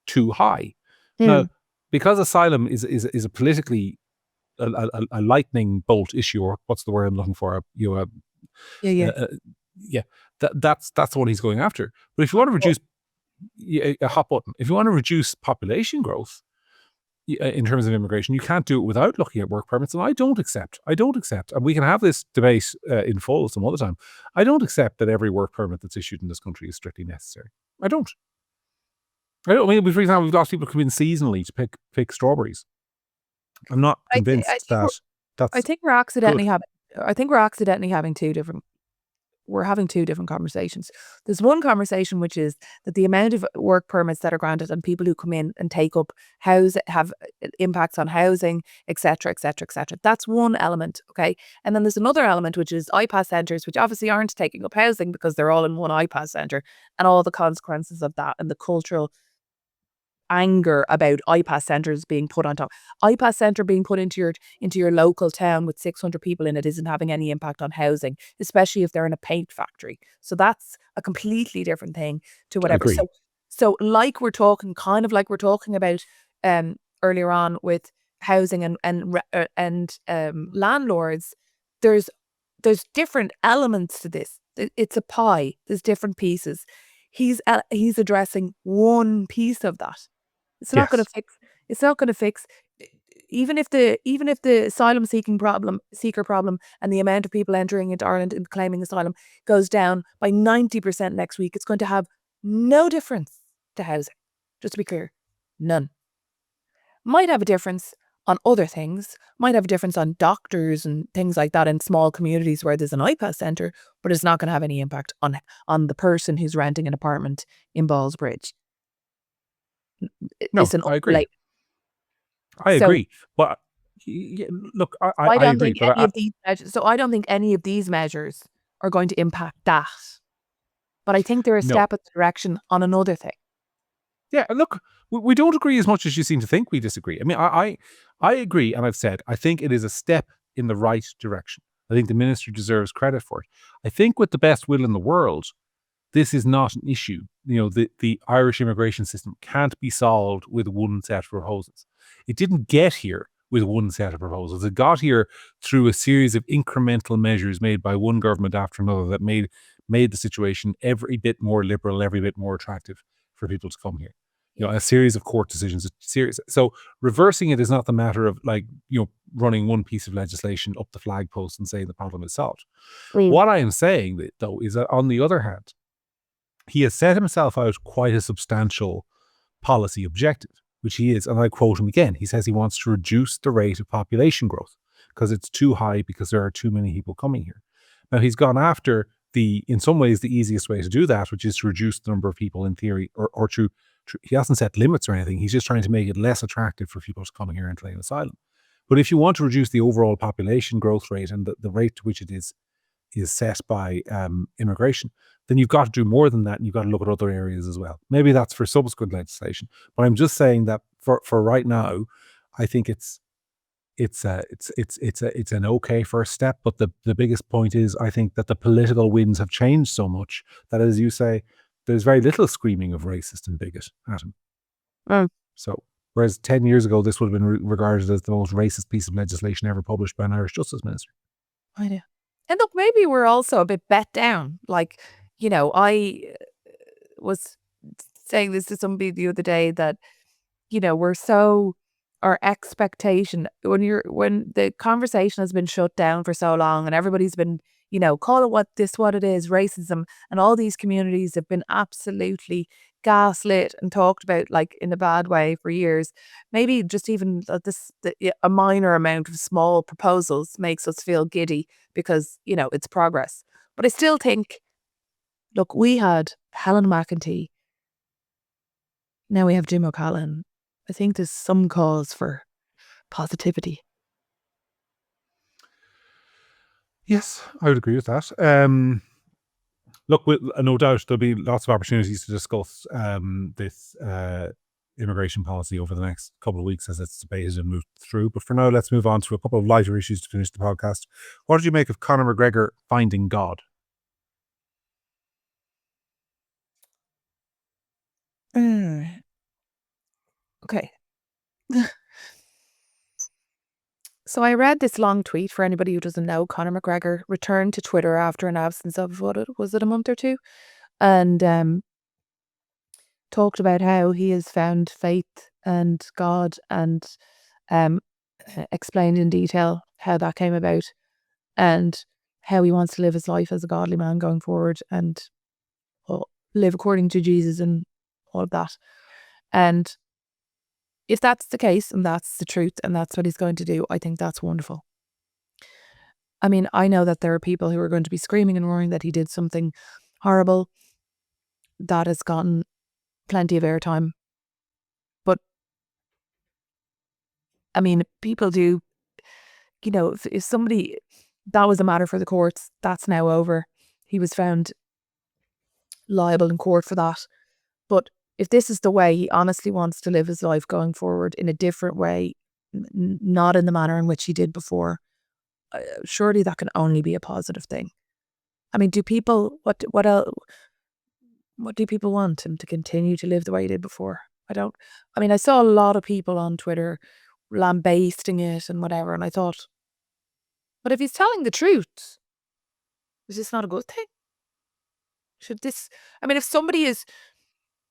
too high. Now, because asylum is a politically a lightning bolt issue, or what's the word I'm looking for? That's the one he's going after. But if you want to reduce a hot button, if you want to reduce population growth in terms of immigration, you can't do it without looking at work permits. And I don't accept, and we can have this debate in full some other time. I don't accept that every work permit that's issued in this country is strictly necessary. I don't. I mean, for example, we've got people come in seasonally to pick strawberries. I'm not convinced that's. I think we're accidentally having two different. We're having two different conversations. There's one conversation which is that the amount of work permits that are granted and people who come in and take up have impacts on housing, etc., etc., etc. That's one element, okay? And then there's another element which is IPAS centres, which obviously aren't taking up housing because they're all in one IPAS centre, and all the consequences of that and the cultural anger about IPAS centres being put on top. IPAS centre being put into your local town with 600 people in it isn't having any impact on housing, especially if they're in a paint factory. So that's a completely different thing to whatever. So like we're talking about earlier on with housing and landlords, there's different elements to this. It's a pie. There's different pieces. He's addressing one piece of that. It's not going to fix. Even if the asylum seeker problem and the amount of people entering into Ireland and claiming asylum goes down by 90% next week, it's going to have no difference to housing. Just to be clear, none. Might have a difference on other things. Might have a difference on doctors and things like that in small communities where there's an IPAS centre, but it's not going to have any impact on the person who's renting an apartment in Ballsbridge. No, I agree. I agree. But look, I agree. So I don't think any of these measures are going to impact that. But I think they're a step in the direction on another thing. Yeah, look, we don't agree as much as you seem to think we disagree. I mean, I agree, and I've said, I think it is a step in the right direction. I think the minister deserves credit for it. I think with the best will in the world, this is not an issue. The Irish immigration system can't be solved with one set of proposals. It didn't get here with one set of proposals. It got here through a series of incremental measures made by one government after another that made the situation every bit more liberal, every bit more attractive for people to come here. A series of court decisions, So reversing it is not the matter of running one piece of legislation up the flagpost and saying the problem is solved. What I am saying, though, is that on the other hand, he has set himself out quite a substantial policy objective, which he is, and I quote him again, he says he wants to reduce the rate of population growth because it's too high because there are too many people coming here. Now, he's gone after in some ways, the easiest way to do that, which is to reduce the number of people in theory, or he hasn't set limits or anything. He's just trying to make it less attractive for people to come here and claim asylum. But if you want to reduce the overall population growth rate and the rate to which it is set by immigration, then you've got to do more than that, and you've got to look at other areas as well. Maybe that's for subsequent legislation. But I'm just saying that for right now, I think it's an okay first step, but the biggest point is I think that the political winds have changed so much that, as you say, there's very little screaming of racist and bigot at him. So, whereas 10 years ago, this would have been regarded as the most racist piece of legislation ever published by an Irish Justice Minister. I know. And look, maybe we're also a bit bet down. Like, I was saying this to somebody the other day that, we're so, our expectation, when the conversation has been shut down for so long and everybody's been, call it what it is, racism, and all these communities have been absolutely gaslit and talked about like in a bad way for years. Maybe just even a minor amount of small proposals makes us feel giddy because, it's progress. But I still think, look, we had Helen McEntee. Now we have Jim O'Callaghan. I think there's some cause for positivity. Yes, I would agree with that. Look, no doubt there'll be lots of opportunities to discuss this immigration policy over the next couple of weeks as it's debated and moved through. But for now, let's move on to a couple of lighter issues to finish the podcast. What did you make of Conor McGregor finding God? Okay. So I read this long tweet. For anybody who doesn't know, Conor McGregor returned to Twitter after an absence of, was it a month or two? And talked about how he has found faith and God, and explained in detail how that came about and how he wants to live his life as a godly man going forward and live according to Jesus and all of that. And if that's the case and that's the truth and that's what he's going to do, I think that's wonderful. I mean, I know that there are people who are going to be screaming and roaring that he did something horrible. That has gotten plenty of airtime. But, I mean, people do, if somebody, that was a matter for the courts, that's now over. He was found liable in court for that. But if this is the way he honestly wants to live his life going forward in a different way, not in the manner in which he did before, surely that can only be a positive thing. I mean, do people, what do people want? Him to continue to live the way he did before? I saw a lot of people on Twitter lambasting it and whatever, and I thought, but if he's telling the truth, is this not a good thing? If somebody is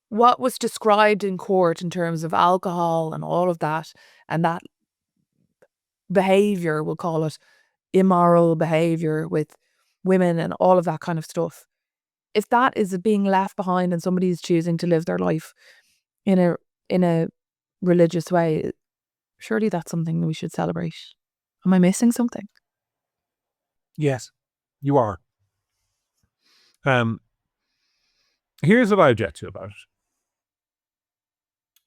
what was described in court in terms of alcohol and all of that, and that behavior, we'll call it immoral behavior with women and all of that kind of stuff, if that is being left behind and somebody is choosing to live their life in a religious way, surely that's something that we should celebrate. Am I missing something? Yes, you are. Here's what I object to about it.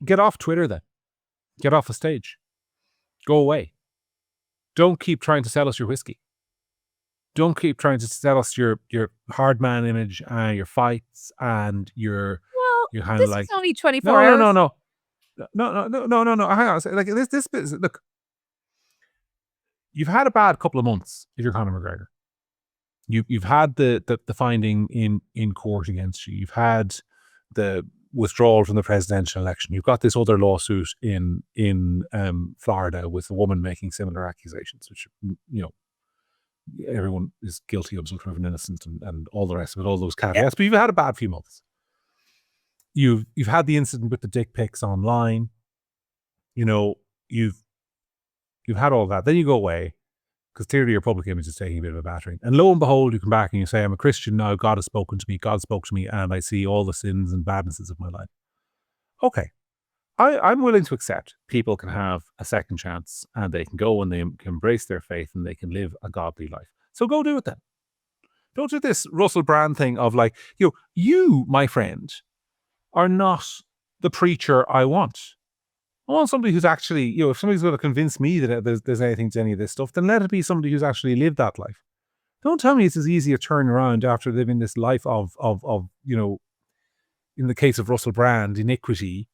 Get off Twitter then. Get off the stage. Go away. Don't keep trying to sell us your whiskey. Don't keep trying to sell us your hard man image and your fights and your kind this of like is only 24 hours. No. Hang on. Like this look. You've had a bad couple of months if you're Conor McGregor. You've had the finding in court against you. You've had the withdrawal from the presidential election. You've got this other lawsuit in Florida with a woman making similar accusations, which everyone is guilty of until proven innocent and all the rest of it, all those caveats. But you've had a bad few months. You've had the incident with the dick pics online. You've had all that. Then you go away because clearly your public image is taking a bit of a battering. And lo and behold, you come back and you say, I'm a Christian now. God has spoken to me. God spoke to me, and I see all the sins and badnesses of my life. Okay, I'm willing to accept people can have a second chance and they can go and they can embrace their faith and they can live a godly life. So go do it then. Don't do this Russell Brand thing of like, you, my friend, are not the preacher I want. I want somebody who's actually, if somebody's going to convince me that there's anything to any of this stuff, then let it be somebody who's actually lived that life. Don't tell me it's as easy a turn around after living this life of in the case of Russell Brand, iniquity,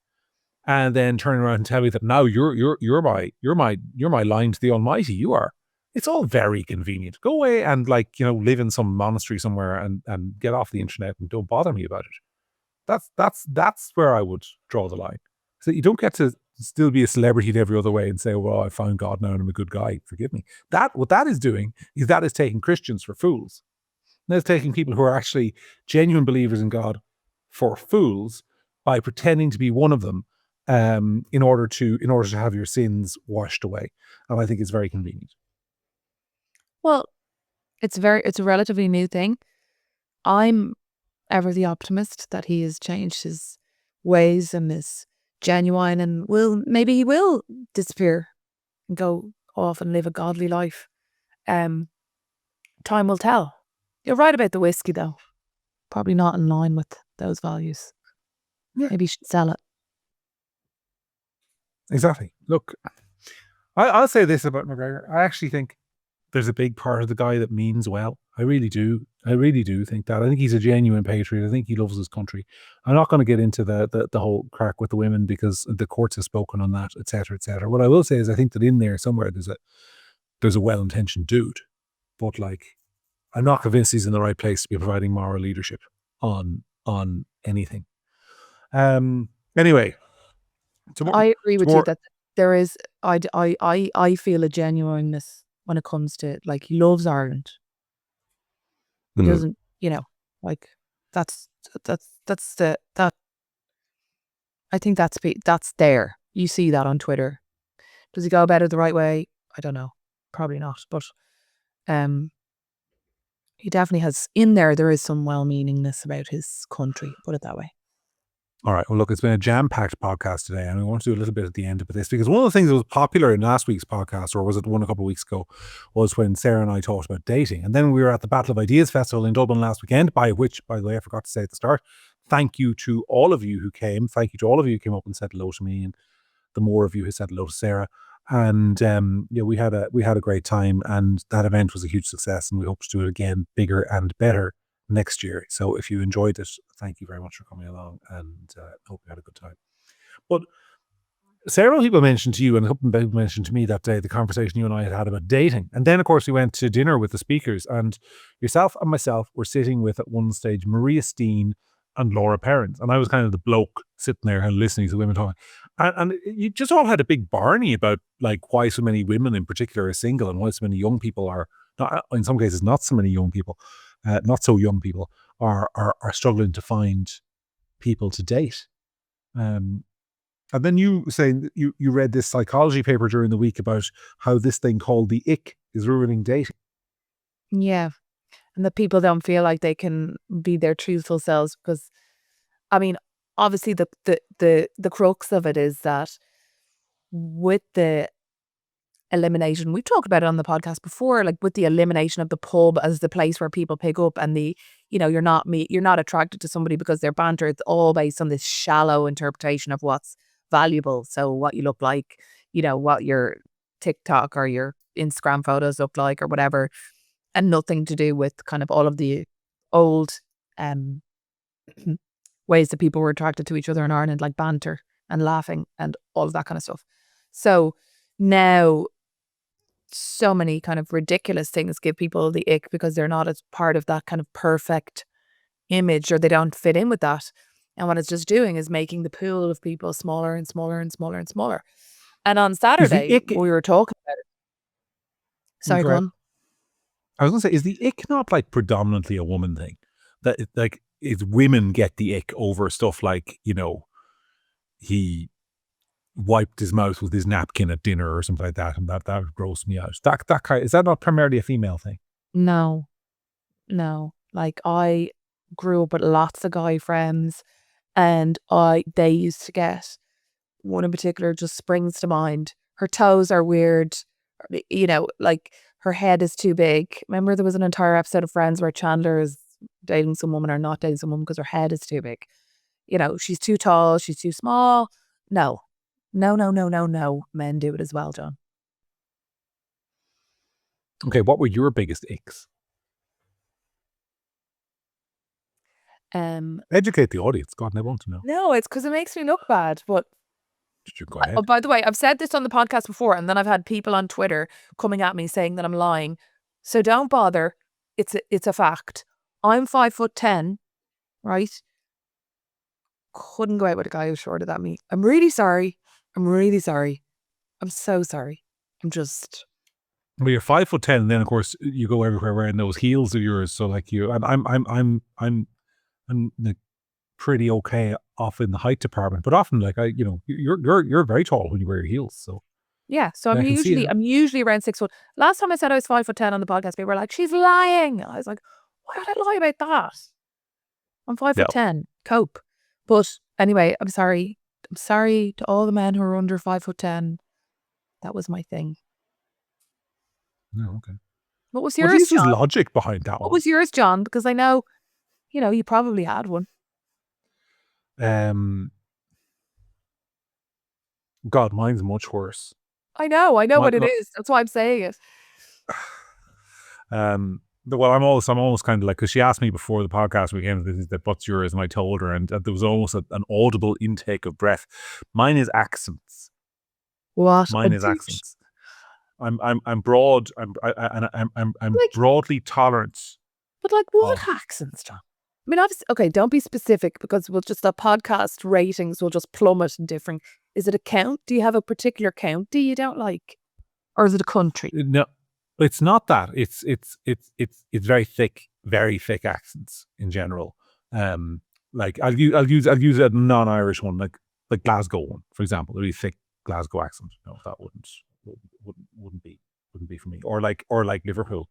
and then turn around and tell me that now you're my line to the Almighty. You are. It's all very convenient. Go away and live in some monastery somewhere and get off the internet and don't bother me about it. That's where I would draw the line. So you don't get to still be a celebrity in every other way and say, well, I found God now and I'm a good guy. Forgive me. What that is doing is taking Christians for fools. That's taking people who are actually genuine believers in God for fools by pretending to be one of them in order to have your sins washed away. And I think it's very convenient. Well, it's a relatively new thing. I'm ever the optimist that he has changed his ways and is genuine and maybe he will disappear and go off and live a godly life. Time will tell. You're right about the whiskey though. Probably not in line with those values. Yeah. Maybe you should sell it. Exactly. Look, I'll say this about McGregor. I actually think there's a big part of the guy that means well. I really do. I really do think that. I think he's a genuine patriot. I think he loves his country. I'm not going to get into the whole crack with the women because the courts have spoken on that, etc., etc. What I will say is I think that in there somewhere there's a well-intentioned dude, but I'm not convinced he's in the right place to be providing moral leadership on anything. Anyway, I agree with you that there is. I feel a genuineness when it comes to he loves Ireland. He doesn't, that's that. I think that's there. You see that on Twitter. Does he go about it the right way? I don't know. Probably not. But he definitely has in there. There is some well-meaningness about his country. Put it that way. All right. Well, look, it's been a jam-packed podcast today, and I want to do a little bit at the end of this because one of the things that was popular in last week's podcast, or was it one a couple of weeks ago, was when Sarah and I talked about dating. And then we were at the Battle of Ideas Festival in Dublin last weekend, by which, by the way, I forgot to say at the start, thank you to all of you who came. Thank you to all of you who came up and said hello to me, and the more of you who said hello to Sarah. And we had a great time, and that event was a huge success, and we hope to do it again, bigger and better next year. So if you enjoyed it, thank you very much for coming along, and hope you had a good time. But several people mentioned to you and a couple of people mentioned to me that day the conversation you and I had about dating. And then, of course, we went to dinner with the speakers, and yourself and myself were sitting with, at one stage, Maria Steen and Laura Perrins. And I was kind of the bloke sitting there and listening to the women talking. And you just all had a big barney about why so many women in particular are single and why so many young people are, not, in some cases, not so many young people, not so young people are struggling to find people to date. And then you saying you read this psychology paper during the week about how this thing called the ick is ruining dating. Yeah. And that people don't feel like they can be their truthful selves because, I mean, obviously the crux of it is that with the elimination, we've talked about it on the podcast before, with the elimination of the pub as the place where people pick up and you're not attracted to somebody because they're banter. It's all based on this shallow interpretation of what's valuable. So what you look like, what your TikTok or your Instagram photos look like or whatever, and nothing to do with kind of all of the old ways that people were attracted to each other in Ireland, like banter and laughing and all of that kind of stuff. So now so many kind of ridiculous things give people the ick because they're not as part of that kind of perfect image, or they don't fit in with that. And what it's just doing is making the pool of people smaller and smaller and smaller and smaller. And on Saturday, we were talking about it. Sorry, go on. I was going to say, is the ick not predominantly a woman thing? That is women get the ick over stuff like, he wiped his mouth with his napkin at dinner or something like that, and that grossed me out. That kind, is that not primarily a female thing? No. I grew up with lots of guy friends, and they used to get one in particular just springs to mind. Her toes are weird. You know, like her head is too big. Remember there was an entire episode of Friends where Chandler is dating some woman or not dating some woman because her head is too big. You know, she's too tall, she's too small. No. No, no, no, no, no. Men do it as well, John. Okay, what were your biggest icks? Educate the audience. God, they want to know. No, it's because it makes me look bad. But go ahead. Oh, by the way, I've said this on the podcast before, and then I've had people on Twitter coming at me saying that I'm lying. So don't bother. It's a fact. I'm 5'10", right? Couldn't go out with a guy who's shorter than me. I'm really sorry. I'm really sorry. I'm so sorry. I'm just. Well, you're 5'10", and then of course you go everywhere wearing those heels of yours. So like you, I'm like pretty okay off in the height department, but often like you're very tall when you wear your heels. So yeah, so I'm usually around 6 foot. Last time I said I was 5'10" on the podcast, people were like, "She's lying." I was like, "Why would I lie about that? I'm 5'10". Cope. But anyway, I'm sorry. I'm sorry to all the men who are under 5'10". That was my thing. No, okay. What was yours, What is John? logic behind that one? What was yours, John? Because I know, you probably had one. God, mine's much worse. I know what it is. That's why I'm saying it. Well, I'm almost kind of like, because she asked me before the podcast we came to this, that what's yours, and I told her, and there was almost an audible intake of breath. Mine is accents. What? Mine is accents. I'm broad. I'm like, broadly tolerant. But like, what accents, John? I mean, obviously, okay, don't be specific because the podcast ratings will just plummet in different. Is it a count? Do you have a particular county you don't like, or is it a country? No, it's not that. It's very thick accents in general. Like I'll use a non-Irish one, like Glasgow one, for example. A really thick Glasgow accent. No, that wouldn't be for me. Or like Liverpool.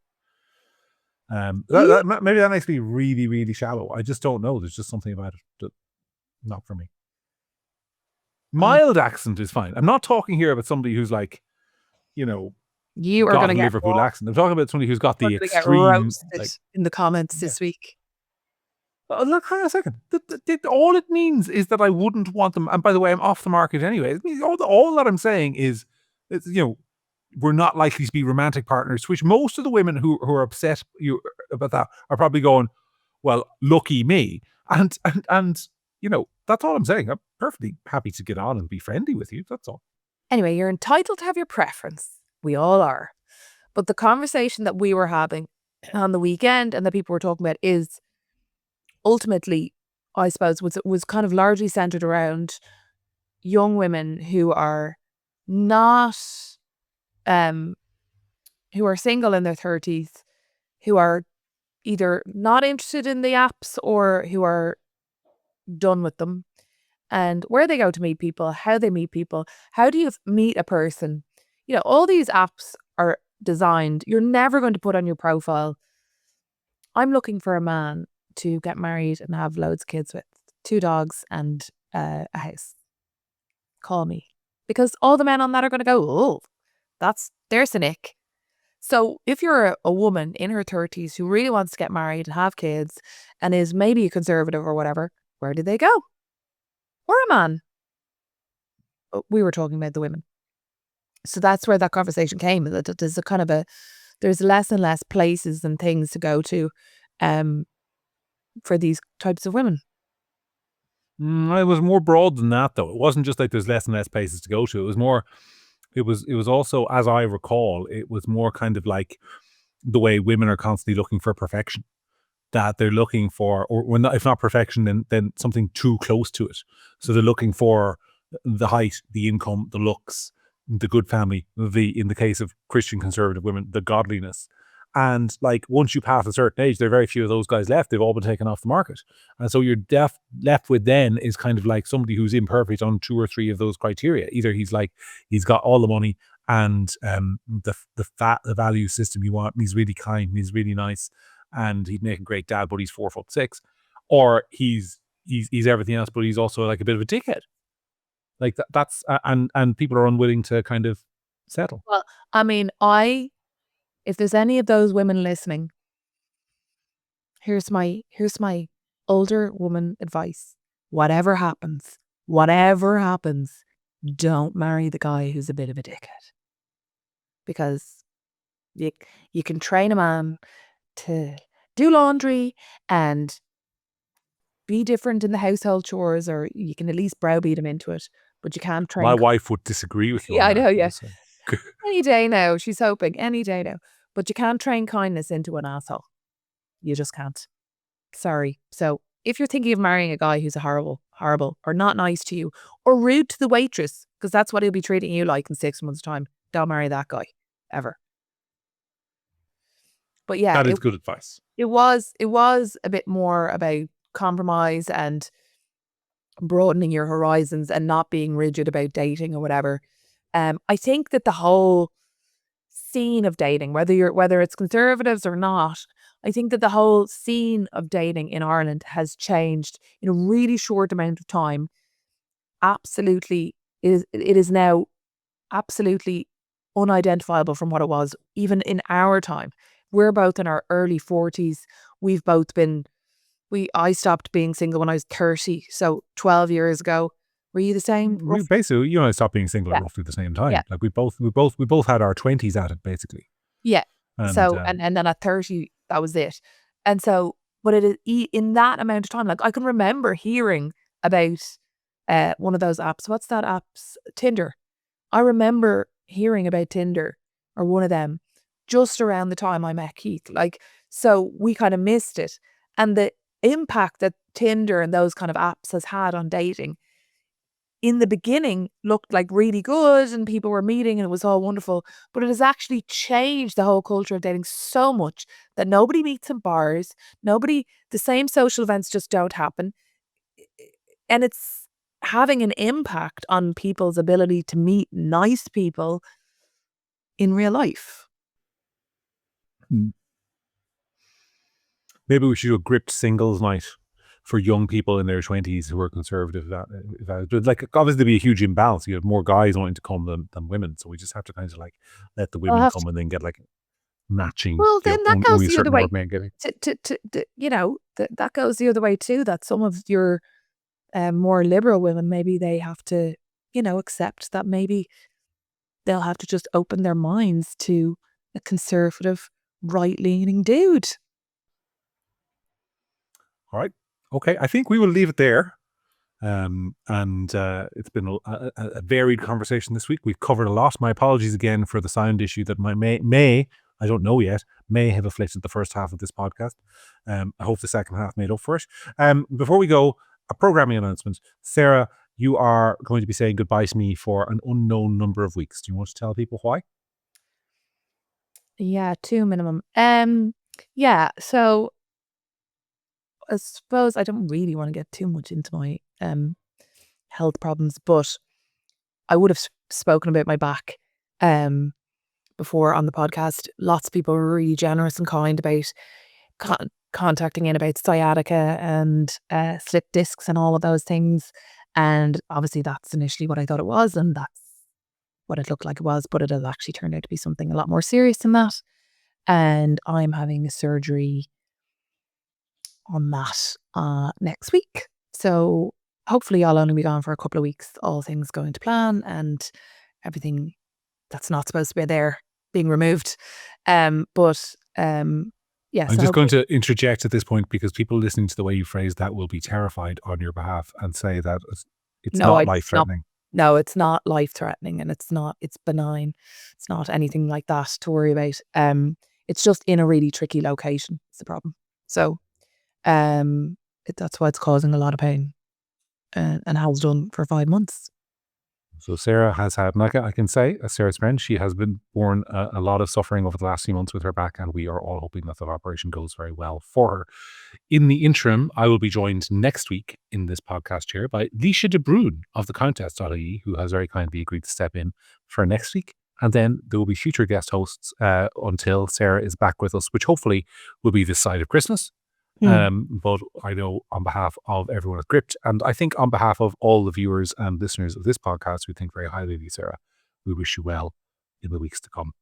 Maybe that makes me really, really shallow. I just don't know. There's just something about it that not for me. Mild accent is fine. I'm not talking here about somebody who's like, you are going to get Liverpool accent. I'm talking about somebody who's got the extreme, like, in the comments this week. Oh, look, hang on a second. All it means is that I wouldn't want them. And by the way, I'm off the market anyway. It means all that I'm saying is, we're not likely to be romantic partners, which most of the women who are upset about that are probably going, well, lucky me. And that's all I'm saying. I'm perfectly happy to get on and be friendly with you. That's all. Anyway, you're entitled to have your preference. We all are. But the conversation that we were having on the weekend and that people were talking about is ultimately, I suppose, was kind of largely centered around young women who are not, who are single in their 30s, who are either not interested in the apps or who are done with them, and where they go to meet people, how they meet people. How do you meet a person? All these apps are designed. You're never going to put on your profile, I'm looking for a man to get married and have loads of kids with, 2 dogs and a house. Call me. Because all the men on that are going to go, oh, there's an ick. So if you're a woman in her 30s who really wants to get married and have kids and is maybe a conservative or whatever, where do they go? Or a man? We were talking about the women. So that's where that conversation came. That there's there's less and less places and things to go to for these types of women. It was more broad than that, though. It wasn't just like there's less and less places to go to. It was more, it was also, as I recall, it was more kind of like the way women are constantly looking for perfection. That they're looking for, or when if not perfection, then something too close to it. So they're looking for the height, the income, the looks, the good family, in the case of Christian conservative women, the godliness. And like once you pass a certain age, there are very few of those guys left. They've all been taken off the market. And so you're left with then is kind of like somebody who's imperfect on 2 or 3 of those criteria. Either he's got all the money and the value system you want, and he's really kind, and he's really nice, and he'd make a great dad, but he's 4'6", or he's everything else, but he's also like a bit of a dickhead. Like that's and people are unwilling to kind of settle. Well, I mean, if there's any of those women listening, here's my older woman advice. Whatever happens, don't marry the guy who's a bit of a dickhead. Because you can train a man to do laundry and be different in the household chores, or you can at least browbeat him into it, but you can't train. My wife would disagree with you. Yeah, on I know, that, yeah. so. Any day now, she's hoping, any day now. But you can't train kindness into an asshole. You just can't. Sorry. So if you're thinking of marrying a guy who's a horrible, or not nice to you, or rude to the waitress, because that's what he'll be treating you like in 6 months' time, don't marry that guy, ever. But yeah, that is good advice. It was a bit more about compromise and broadening your horizons and not being rigid about dating or whatever. I think that the whole scene of dating, whether it's conservatives or not, I think that the whole scene of dating in Ireland has changed in a really short amount of time. Absolutely, it is now absolutely unidentifiable from what it was even in our time. We're both in our early 40s. We've both been. I stopped being single when I was 30, so 12 years ago. Were you the same? Basically, you and I stopped being single at roughly the same time. Yeah. Like we both had our 20s at it, basically. Yeah. And, so and then at 30, that was it. And so, but it is in that amount of time. Like I can remember hearing about one of those apps. What's that app? Tinder. I remember hearing about Tinder or one of them just around the time I met Keith. Like, so we kind of missed it. And the impact that Tinder and those kind of apps has had on dating in the beginning looked like really good and people were meeting and it was all wonderful, but it has actually changed the whole culture of dating so much that nobody meets in bars, the same social events just don't happen. And it's having an impact on people's ability to meet nice people in real life. Maybe we should do a Gript singles night for young people in their 20s who are conservative. Like, obviously there'd be a huge imbalance. You have more guys wanting to come than women, so we just have to kind of like let the women come and then get like matching. Well, then that goes the other way. That goes the other way too. That some of your more liberal women, maybe they have to, accept that maybe they'll have to just open their minds to a conservative, right-leaning dude. All right. Okay. I think we will leave it there. It's been a varied conversation this week. We've covered a lot. My apologies again for the sound issue that may I don't know yet, may have afflicted the first half of this podcast. I hope the second half made up for it. Before we go, a programming announcement. Sarah, you are going to be saying goodbye to me for an unknown number of weeks. Do you want to tell people why? Yeah, 2 minimum. Yeah, so I suppose I don't really want to get too much into my health problems, but I would have spoken about my back before on the podcast. Lots of people were really generous and kind about contacting in about sciatica and slip discs and all of those things. And obviously that's initially what I thought it was, and that's what it looked like it was, but it has actually turned out to be something a lot more serious than that. And I'm having a surgery on that next week. So hopefully I'll only be gone for a couple of weeks, all things going to plan and everything that's not supposed to be there being removed. Yeah. I'm just going to interject at this point because people listening to the way you phrase that will be terrified on your behalf and say that it's not life-threatening. No, it's not life-threatening, and it's benign. It's not anything like that to worry about. It's just in a really tricky location. It's the problem. So that's why it's causing a lot of pain and has done for 5 months. So Sarah has had, like I can say, as Sarah's friend, she has been borne a lot of suffering over the last few months with her back, and we are all hoping that operation goes very well for her. In the interim, I will be joined next week in this podcast chair by Leisha de Bruin of the Countess.ie, who has very kindly agreed to step in for next week. And then there will be future guest hosts until Sarah is back with us, which hopefully will be this side of Christmas. But I know on behalf of everyone at Gript, and I think on behalf of all the viewers and listeners of this podcast who think very highly of you, Sarah, we wish you well in the weeks to come.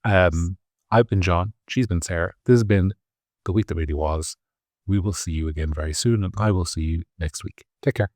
I've been John. She's been Sarah. This has been The Week That Really Was. We will see you again very soon, and I will see you next week. Take care.